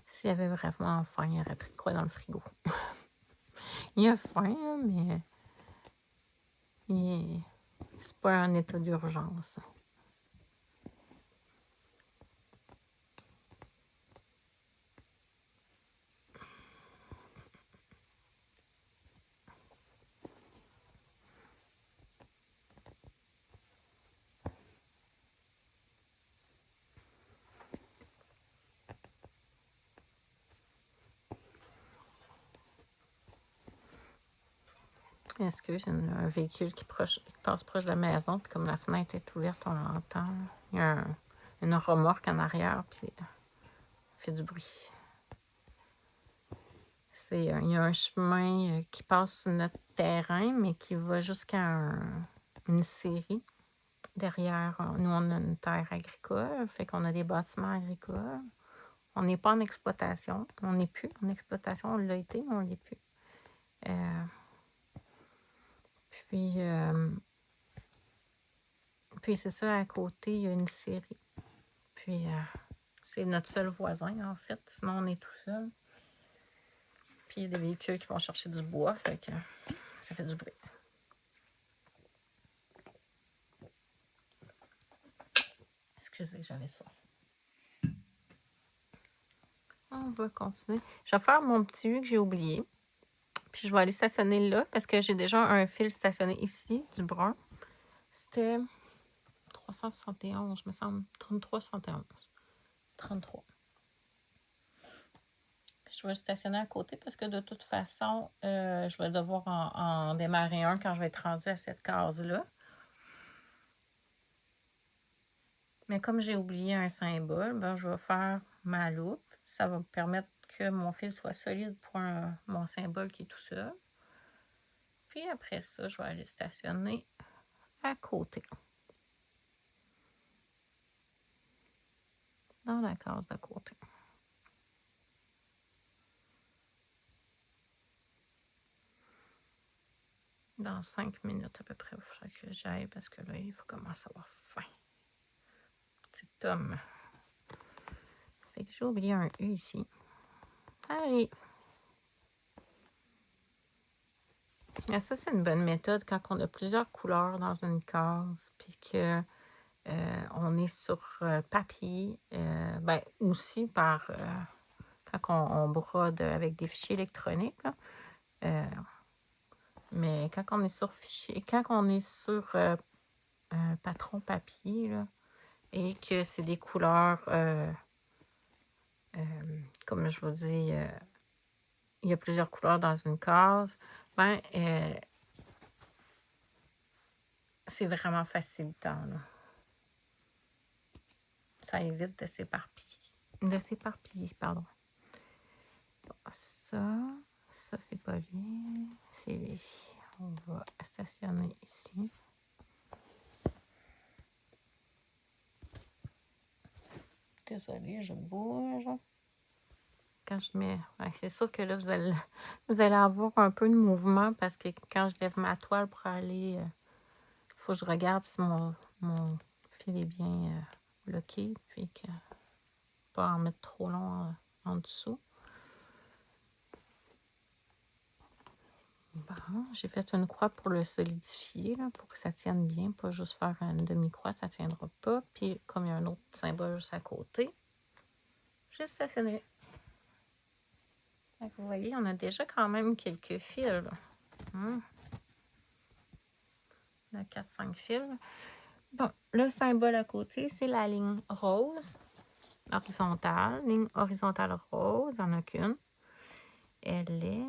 S'il avait vraiment faim, il aurait pris de quoi dans le frigo. Il a faim, là, mais c'est pas un état d'urgence. Excuse, il y a un véhicule qui passe proche de la maison, puis comme la fenêtre est ouverte, on l'entend. Il y a une remorque en arrière, puis il fait du bruit. Il y a un chemin qui passe sur notre terrain, mais qui va jusqu'à une scierie. Derrière, nous, on a une terre agricole, fait qu'on a des bâtiments agricoles. On n'est pas en exploitation. On n'est plus en exploitation. On l'a été, mais on ne l'est plus. Puis c'est ça, à côté, il y a une scierie. Puis c'est notre seul voisin, en fait. Sinon, on est tout seul. Puis il y a des véhicules qui vont chercher du bois, fait que ça fait du bruit. Excusez, j'avais soif. On va continuer. Je vais faire mon petit U que j'ai oublié. Puis je vais aller stationner là parce que j'ai déjà un fil stationné ici, du brun. C'était 371, me semble. 33,71. 33. Puis je vais le stationner à côté parce que de toute façon, je vais devoir en démarrer un quand je vais être rendue à cette case-là. Mais comme j'ai oublié un symbole, ben, je vais faire ma loupe. Ça va me permettre que mon fil soit solide pour mon symbole qui est tout seul. Puis après ça, je vais aller stationner à côté. Dans la case d'à côté. Dans 5 minutes à peu près, il faudrait que j'aille parce que là, il faut commencer à avoir faim. Petit homme. Fait que j'ai oublié un U ici. Ça arrive. Et ça, c'est une bonne méthode quand on a plusieurs couleurs dans une case, puis que on est sur papier, ben aussi par quand on brode avec des fichiers électroniques. Là, mais quand on est sur fichier, quand on est sur un patron papier là, et que c'est des couleurs, comme je vous dis, il y a plusieurs couleurs dans une case, ben c'est vraiment facilitant. Là. Ça évite de s'éparpiller. Pardon. Ça c'est pas bien. C'est ici. On va stationner ici. Désolée, je bouge. Quand je mets... Ouais, c'est sûr que là, vous allez avoir un peu de mouvement parce que quand je lève ma toile pour aller... Il faut que je regarde si mon fil est bien bloqué, puis que pas en mettre trop long en dessous. Bon, j'ai fait une croix pour le solidifier, là, pour que ça tienne bien, pas juste faire une demi-croix, ça ne tiendra pas. Puis, comme il y a un autre symbole juste à côté, j'ai stationné. Vous voyez, on a déjà quand même quelques fils. Là. On a 4-5 fils. Bon, le symbole à côté, c'est la ligne rose, horizontale. Ligne horizontale rose, il n'y en a qu'une. Elle est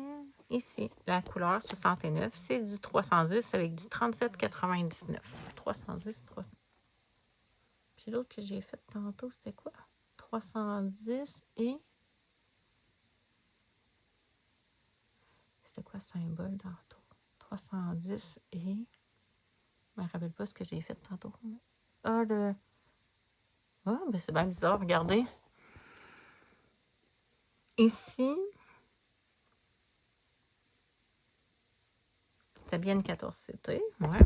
ici. La couleur 69, c'est du 310 avec du 37,99. 310, 300. Puis l'autre que j'ai fait tantôt, c'était quoi? 310 et... C'était quoi ce symbole tantôt? 310 et... Je me rappelle pas ce que j'ai fait tantôt. Ah, ben c'est bien bizarre, regardez. Ici, c'était bien une 14CT, ouais.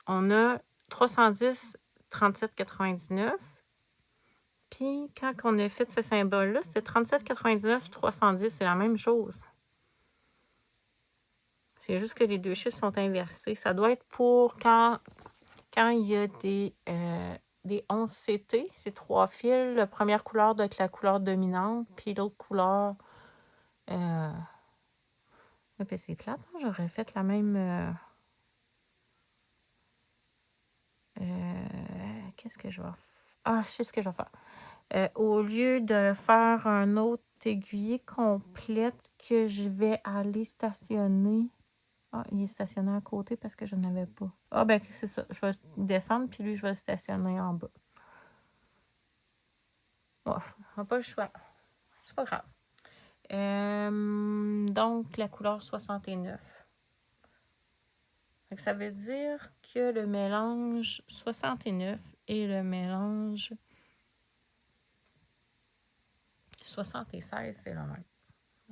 On a 310, 37,99. Puis, quand on a fait ce symbole-là, c'était 37,99, 310, c'est la même chose. C'est juste que les deux chiffres sont inversés. Ça doit être pour quand il y a des 11CT, c'est 3 fils. La première couleur doit être la couleur dominante, puis l'autre couleur... Ben, c'est plate, hein? J'aurais fait la même... qu'est-ce que je vais faire? Ah, je sais ce que je vais faire. Au lieu de faire un autre aiguillé complète que je vais aller stationner... Ah, il est stationné à côté parce que je n'en avais pas. Ah, ben c'est ça. Je vais descendre, puis lui, je vais le stationner en bas. Ouf, on n'a pas le choix. C'est pas grave. Donc, la couleur 69. Fait que ça veut dire que le mélange 69 et le mélange 76, c'est le même.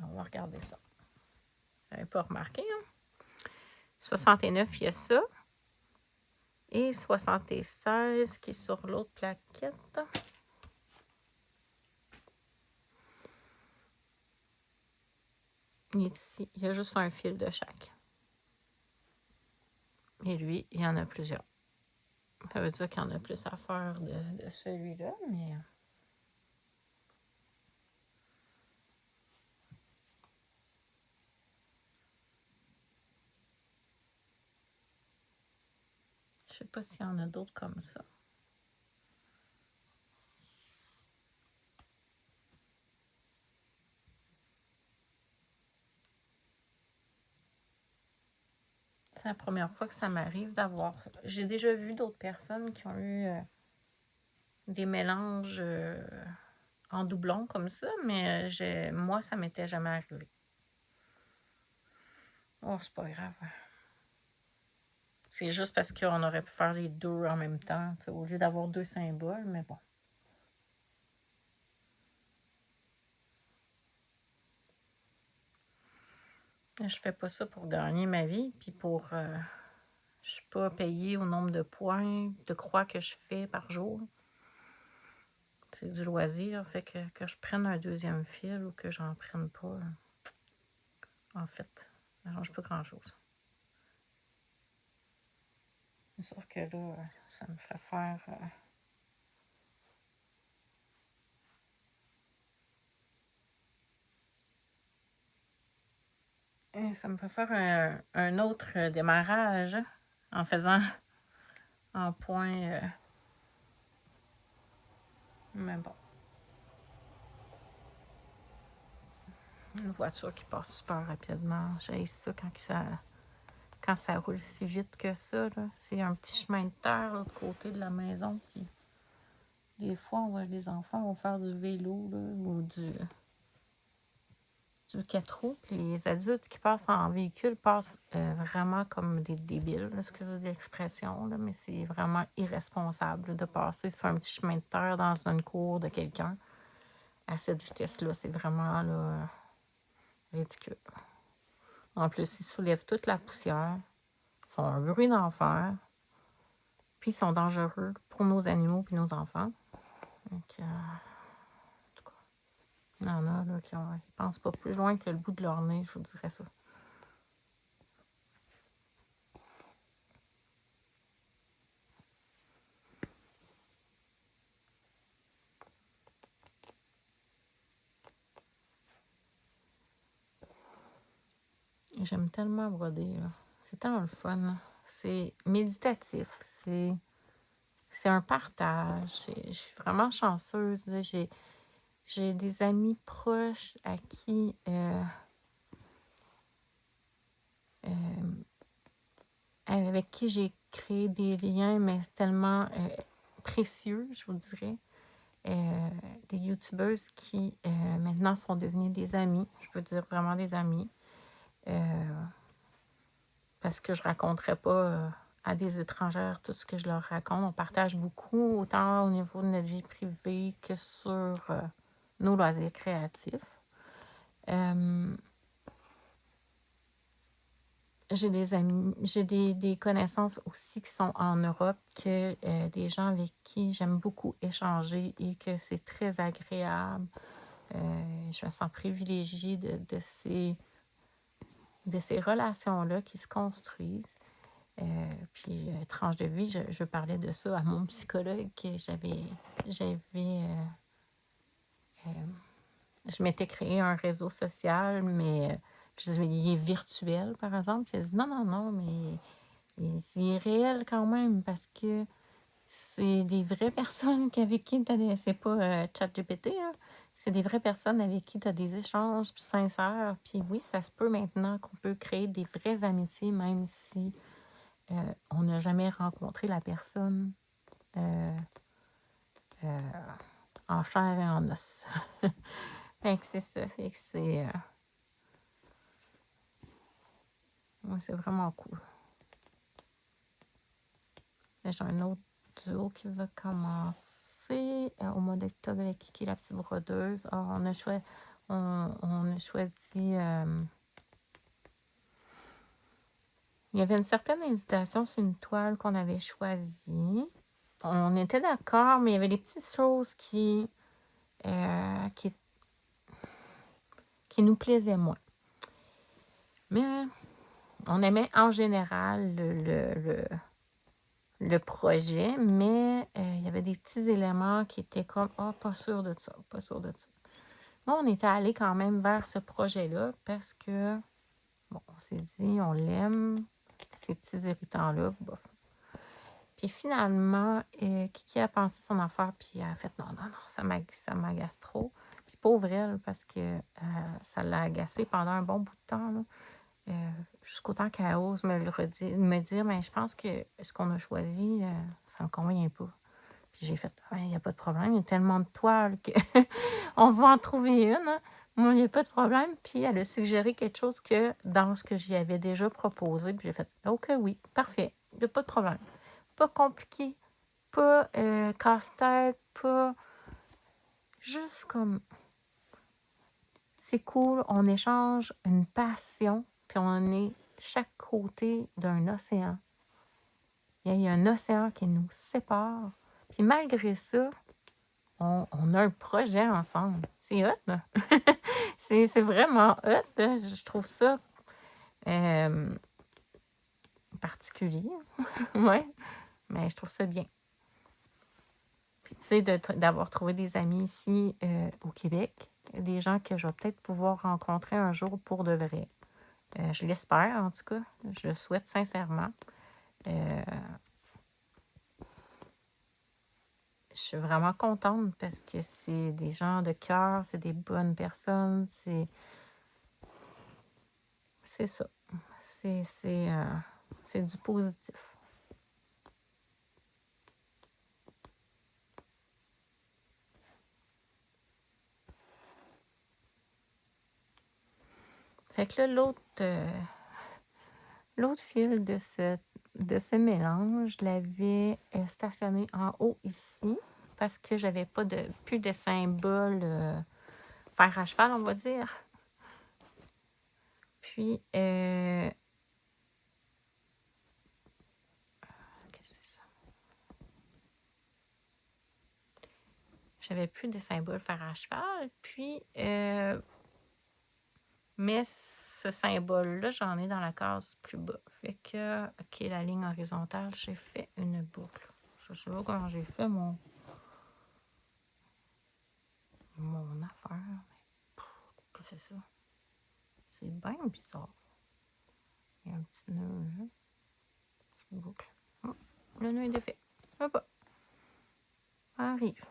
On va regarder ça. Vous n'avez pas remarqué, hein? 69, il y a ça. Et 76 qui est sur l'autre plaquette. Il est ici. Il y a juste un fil de chaque. Et lui, il y en a plusieurs. Ça veut dire qu'il y en a plus à faire de celui-là, mais... Je sais pas s'il y en a d'autres comme ça. C'est la première fois que ça m'arrive d'avoir... J'ai déjà vu d'autres personnes qui ont eu des mélanges en doublon comme ça, mais moi, ça m'était jamais arrivé. Oh, c'est pas grave. C'est juste parce qu'on aurait pu faire les deux en même temps, au lieu d'avoir deux symboles, mais bon. Je fais pas ça pour gagner ma vie, puis pour... je suis pas payée au nombre de points, de croix que je fais par jour. C'est du loisir, fait que je prenne un deuxième fil ou que j'en prenne pas, en fait, ça change pas grand-chose. C'est sûr que là, ça me fait faire... ça me fait faire un autre démarrage en faisant en point. Mais bon. Une voiture qui passe super rapidement. J'ai ça quand ça roule si vite que ça. C'est un petit chemin de terre de l'autre côté de la maison. Puis des fois, les enfants vont faire du vélo là, ou du 4 roues. Puis les adultes qui passent en véhicule passent vraiment comme des débiles, excusez l'expression, mais c'est vraiment irresponsable de passer sur un petit chemin de terre dans une cour de quelqu'un à cette vitesse-là. C'est vraiment là, ridicule. En plus, ils soulèvent toute la poussière, font un bruit d'enfer, puis ils sont dangereux pour nos animaux et nos enfants. Donc, en tout cas, il y en a là, qui pensent pas plus loin que le bout de leur nez, je vous dirais ça. J'aime tellement broder, là. C'est tellement le fun. C'est méditatif. C'est un partage. Je suis vraiment chanceuse. Là. J'ai des amis proches à qui... avec qui j'ai créé des liens, mais tellement précieux, je vous dirais. Des youtubeuses qui maintenant sont devenues des amies. Je peux dire vraiment des amies. Parce que je raconterais pas à des étrangères tout ce que je leur raconte. On partage beaucoup, autant au niveau de notre vie privée que sur nos loisirs créatifs. J'ai des amis, j'ai des connaissances aussi qui sont en Europe, que des gens avec qui j'aime beaucoup échanger et que c'est très agréable. Je me sens privilégiée de ces relations-là qui se construisent. Puis, tranche de vie, je parlais de ça à mon psychologue, que je m'étais créé un réseau social, mais je disais, il est virtuel, par exemple. Puis elle dit, non, non, non, mais il est réel quand même, parce que c'est des vraies personnes avec qui tu as c'est pas ChatGPT, là. C'est des vraies personnes avec qui tu as des échanges sincères. Puis oui, ça se peut maintenant qu'on peut créer des vraies amitiés, même si on n'a jamais rencontré la personne euh, euh, en chair et en os. Fait que c'est ça. Fait que ouais, c'est vraiment cool. Là, j'ai un autre duo qui va commencer au mois d'octobre avec Kiki, la petite brodeuse. Alors, on a choisi. Il y avait une certaine hésitation sur une toile qu'on avait choisie. On était d'accord, mais il y avait des petites choses qui nous plaisaient moins. Mais on aimait en général le projet, mais il y avait des petits éléments qui étaient comme « Ah, pas sûr de ça, pas sûr de ça ». Moi, on était allé quand même vers ce projet-là parce que, bon, on s'est dit, on l'aime, ces petits irritants-là, bof. Puis finalement, Kiki a pensé son affaire, puis elle a fait « Non, non, non, ça m'agace trop ». Puis pauvre elle, parce que ça l'a agacée pendant un bon bout de temps, là. Jusqu'au temps qu'elle ose me dire, mais je pense que ce qu'on a choisi, ça me convient pas. Puis j'ai fait, il n'y a pas de problème, il y a tellement de toiles qu'on va en trouver une. Hein. Moi, il n'y a pas de problème. Puis elle a suggéré quelque chose que dans ce que j'y avais déjà proposé. Puis j'ai fait, OK, oui, parfait, il n'y a pas de problème. Pas compliqué, pas casse-tête, pas. Juste comme. C'est cool, on échange une passion, puis on est chaque côté d'un océan. Il y a un océan qui nous sépare. Puis malgré ça, on a un projet ensemble. C'est hot, là. c'est vraiment hot. Là. Je trouve ça particulier. Ouais, mais je trouve ça bien. Puis tu sais, d'avoir trouvé des amis ici au Québec, des gens que je vais peut-être pouvoir rencontrer un jour pour de vrai. Je l'espère, en tout cas. Je le souhaite sincèrement. Je suis vraiment contente parce que c'est des gens de cœur, c'est des bonnes personnes, c'est ça. C'est du positif. Fait que là, l'autre fil de ce mélange, je l'avais stationné en haut ici parce que j'avais pas plus de symbole fer à cheval, on va dire. Puis, qu'est-ce que c'est ça? J'avais plus de symbole fer à cheval. Puis, mais ce symbole-là, j'en ai dans la case plus bas. Fait que, OK, la ligne horizontale, j'ai fait une boucle. Je sais pas comment j'ai fait mon affaire. Mais qu'est-ce que c'est ça? C'est bien bizarre. Il y a un petit nœud là. Une petite boucle. Oh, le nœud est défait. Hop, ça arrive.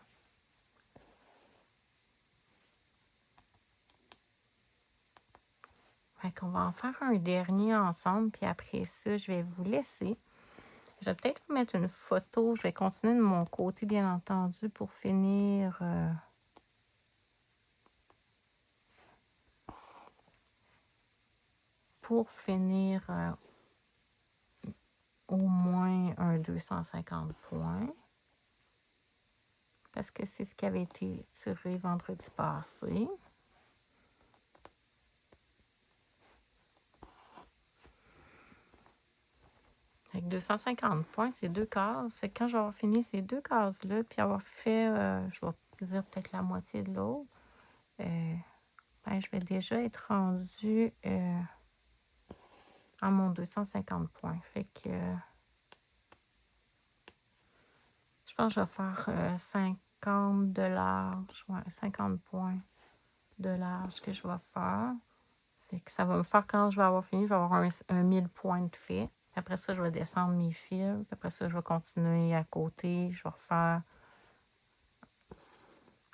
Fait qu'on va en faire un dernier ensemble, puis après ça, je vais vous laisser. Je vais peut-être vous mettre une photo. Je vais continuer de mon côté, bien entendu, pour finir. Au moins un 250 points. parce que c'est ce qui avait été tiré vendredi passé. Avec 250 points, c'est 2 cases. Fait que quand je vais avoir fini ces 2 cases-là, puis avoir fait, je vais dire peut-être la moitié de l'autre, ben, je vais déjà être rendue à mon 250 points. Fait que je pense que je vais faire 50 de large, ouais, 50 points de large que je vais faire. Fait que ça va me faire, quand je vais avoir fini, je vais avoir un 1000 points de fait. Après ça, je vais descendre mes fils. Après ça, je vais continuer à côté. Je vais refaire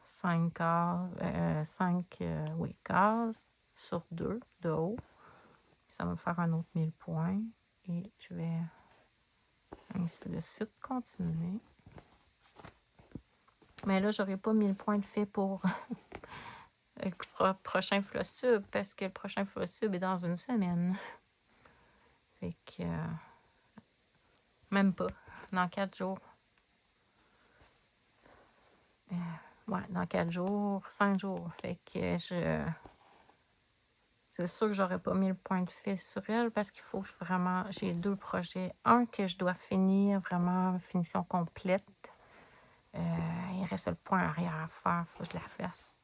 5 cases, 5 oui, cases sur 2 de haut. Ça va me faire un autre 1000 points. Et je vais ainsi de suite continuer. Mais là, j'aurai pas 1000 points de fait pour le prochain Flossube, parce que le prochain Flossube est dans une semaine. Fait que même pas. Dans 4 jours. Ouais, dans 4 jours, 5 jours. Fait que c'est sûr que j'aurais pas mis le point de fait sur elle parce qu'il faut vraiment. J'ai 2 projets. Un que je dois finir, vraiment finition complète. Il reste le point arrière à faire. Faut que je la fasse.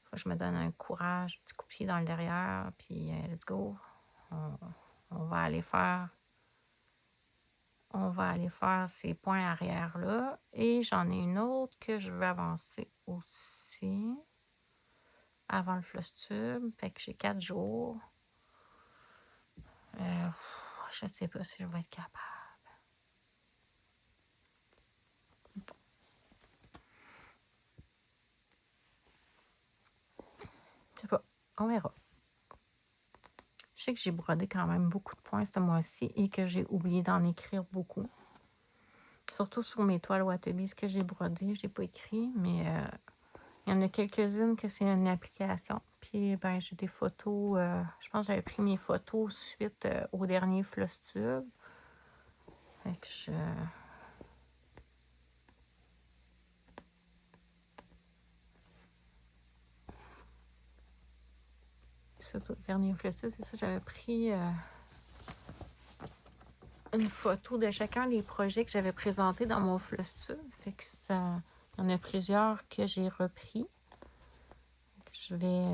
Faut que je me donne un courage, petit coup de pied dans le derrière, puis let's go. On va aller faire. On va aller faire ces points arrière-là. Et j'en ai une autre que je veux avancer aussi avant le floss tube. Fait que j'ai 4 jours. Je ne sais pas si je vais être capable. Je sais pas. On verra. Je sais que j'ai brodé quand même beaucoup de points ce mois-ci et que j'ai oublié d'en écrire beaucoup. Surtout sur mes toiles Watabi, ce que j'ai brodé, je n'ai pas écrit, mais il y en a quelques-unes que c'est une application. Puis ben j'ai des photos. Je pense que j'avais pris mes photos suite au dernier floss tube. Fait que c'est au dernier floss tube, c'est ça, j'avais pris une photo de chacun des projets que j'avais présentés dans mon floss tube. Fait que ça, il y en a plusieurs que j'ai repris. Je vais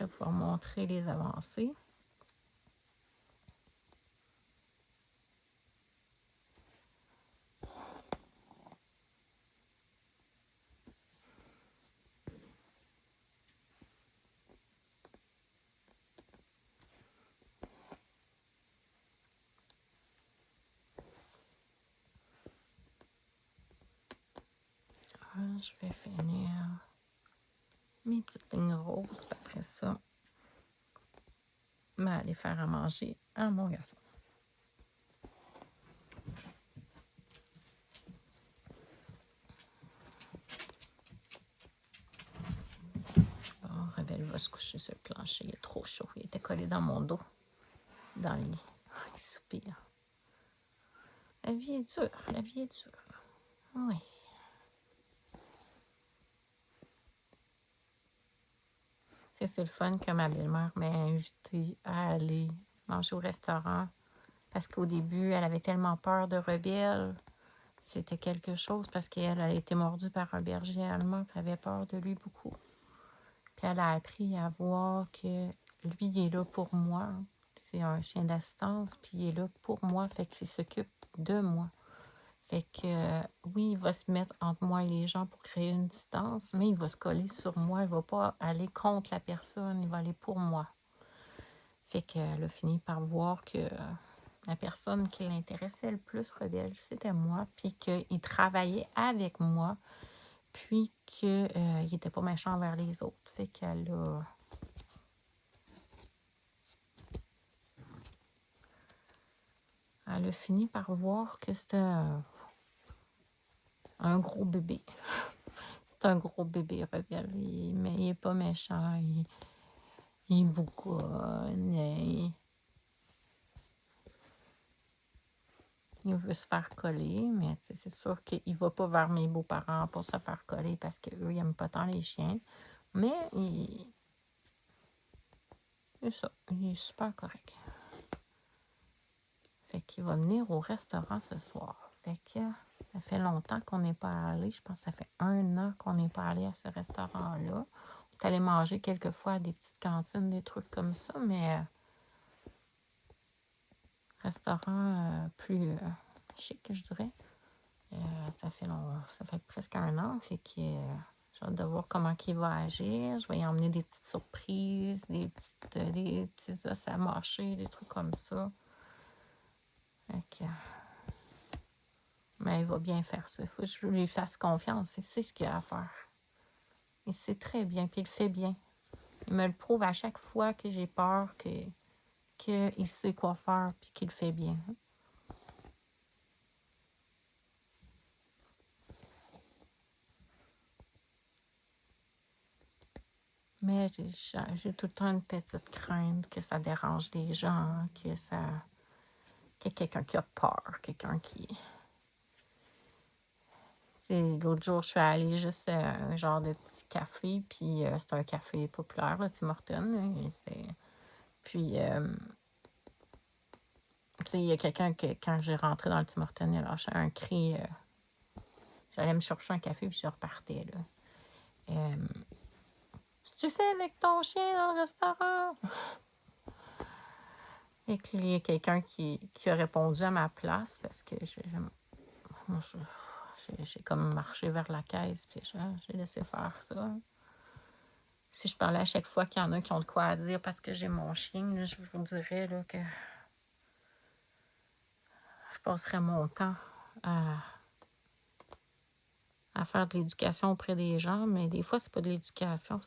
pouvoir montrer les avancées. Je vais finir mes petites lignes roses. Puis après ça, je vais aller faire à manger à mon garçon. Bon, Rebelle va se coucher sur le plancher. Il est trop chaud. Il était collé dans mon dos, dans le lit. Il soupire. La vie est dure. La vie est dure. Oui. C'est le fun que ma belle-mère m'a invité à aller manger au restaurant. Parce qu'au début, elle avait tellement peur de Rebelle. C'était quelque chose parce qu'elle a été mordue par un berger allemand. Elle avait peur de lui beaucoup. Puis elle a appris à voir que lui, il est là pour moi. C'est un chien d'assistance, puis il est là pour moi. Fait qu'il s'occupe de moi. Fait que oui, il va se mettre entre moi et les gens pour créer une distance, mais il va se coller sur moi. Il va pas aller contre la personne, il va aller pour moi. Fait qu'elle a fini par voir que la personne qui l'intéressait le plus, Rebelle, c'était moi, puis qu'il travaillait avec moi, puis qu'il n'était pas méchant envers les autres. Fait qu'elle a... Elle a fini par voir que c'était un gros bébé. C'est un gros bébé, Rebelle. Mais il n'est pas méchant. Il bougonne, il veut se faire coller, mais c'est sûr qu'il ne va pas vers mes beaux-parents pour se faire coller parce qu'eux, ils n'aiment pas tant les chiens. Mais c'est ça, il est super correct. Fait qu'il va venir au restaurant ce soir. Fait que ça fait longtemps qu'on n'est pas allé. Je pense que ça fait 1 an qu'on n'est pas allé à ce restaurant-là. On est allé manger quelques fois à des petites cantines, des trucs comme ça, mais restaurant plus chic, je dirais. Ça fait presque 1 an. Fait que j'ai hâte de voir comment il va agir. Je vais y emmener des petites surprises, des petits os à mâcher, des trucs comme ça. Fait que, mais il va bien faire ça. Il faut que je lui fasse confiance. Il sait ce qu'il a à faire. Il sait très bien, puis il le fait bien. Il me le prouve à chaque fois que j'ai peur qu'il sait quoi faire, puis qu'il le fait bien. Mais j'ai tout le temps une petite crainte que ça dérange les gens, qu'il y a quelqu'un qui a peur, quelqu'un qui... L'autre jour, je suis allée juste un genre de petit café, puis c'est un café populaire, là, Tim Hortons. Puis, il y a quelqu'un que, quand j'ai rentré dans le Tim Hortons, il a lâché un cri. J'allais me chercher un café, puis je repartais, là. Tu fais avec ton chien dans le restaurant? Et qu'il y a quelqu'un qui a répondu à ma place, parce que j'ai comme marché vers la caisse, puis j'ai laissé faire ça. Si je parlais à chaque fois qu'il y en a qui ont de quoi à dire parce que j'ai mon chien, là, je vous dirais là, que je passerais mon temps à faire de l'éducation auprès des gens, mais des fois, c'est pas de l'éducation.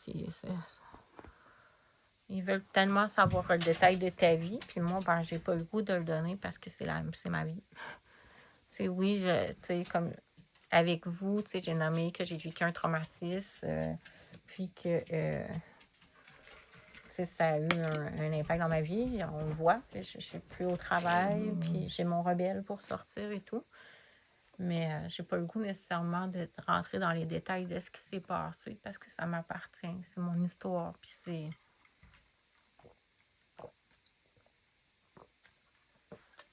Ils veulent tellement savoir le détail de ta vie, puis moi, ben, j'ai pas le goût de le donner parce que c'est ma vie. Oui, comme avec vous, j'ai nommé que j'ai vécu un traumatisme, puis que ça a eu un impact dans ma vie. On le voit, je suis plus au travail, puis j'ai mon rebelle pour sortir et tout. Mais j'ai pas le goût nécessairement de rentrer dans les détails de ce qui s'est passé parce que ça m'appartient. C'est mon histoire, puis c'est...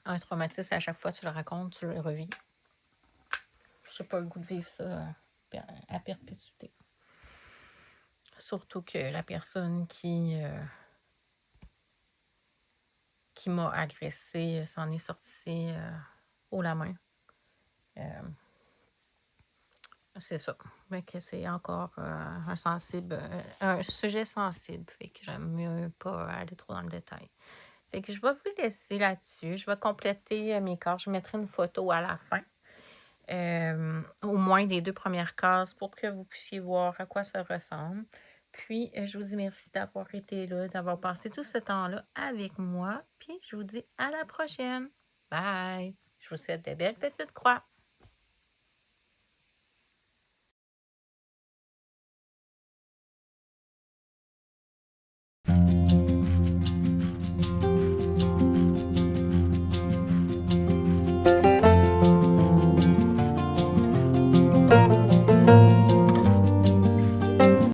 Un traumatisme, à chaque fois que tu le racontes, tu le revis. J'ai pas le goût de vivre ça à perpétuité. Surtout que la personne qui m'a agressée s'en est sortie haut la main. C'est ça. Fait que c'est encore un sujet sensible. Fait que j'aime mieux pas aller trop dans le détail. Fait que je vais vous laisser là-dessus. Je vais compléter mes cases. Je mettrai une photo à la fin. Au moins des 2 premières cases pour que vous puissiez voir à quoi ça ressemble. Puis, je vous dis merci d'avoir été là, d'avoir passé tout ce temps-là avec moi. Puis, je vous dis à la prochaine. Bye! Je vous souhaite de belles petites croix.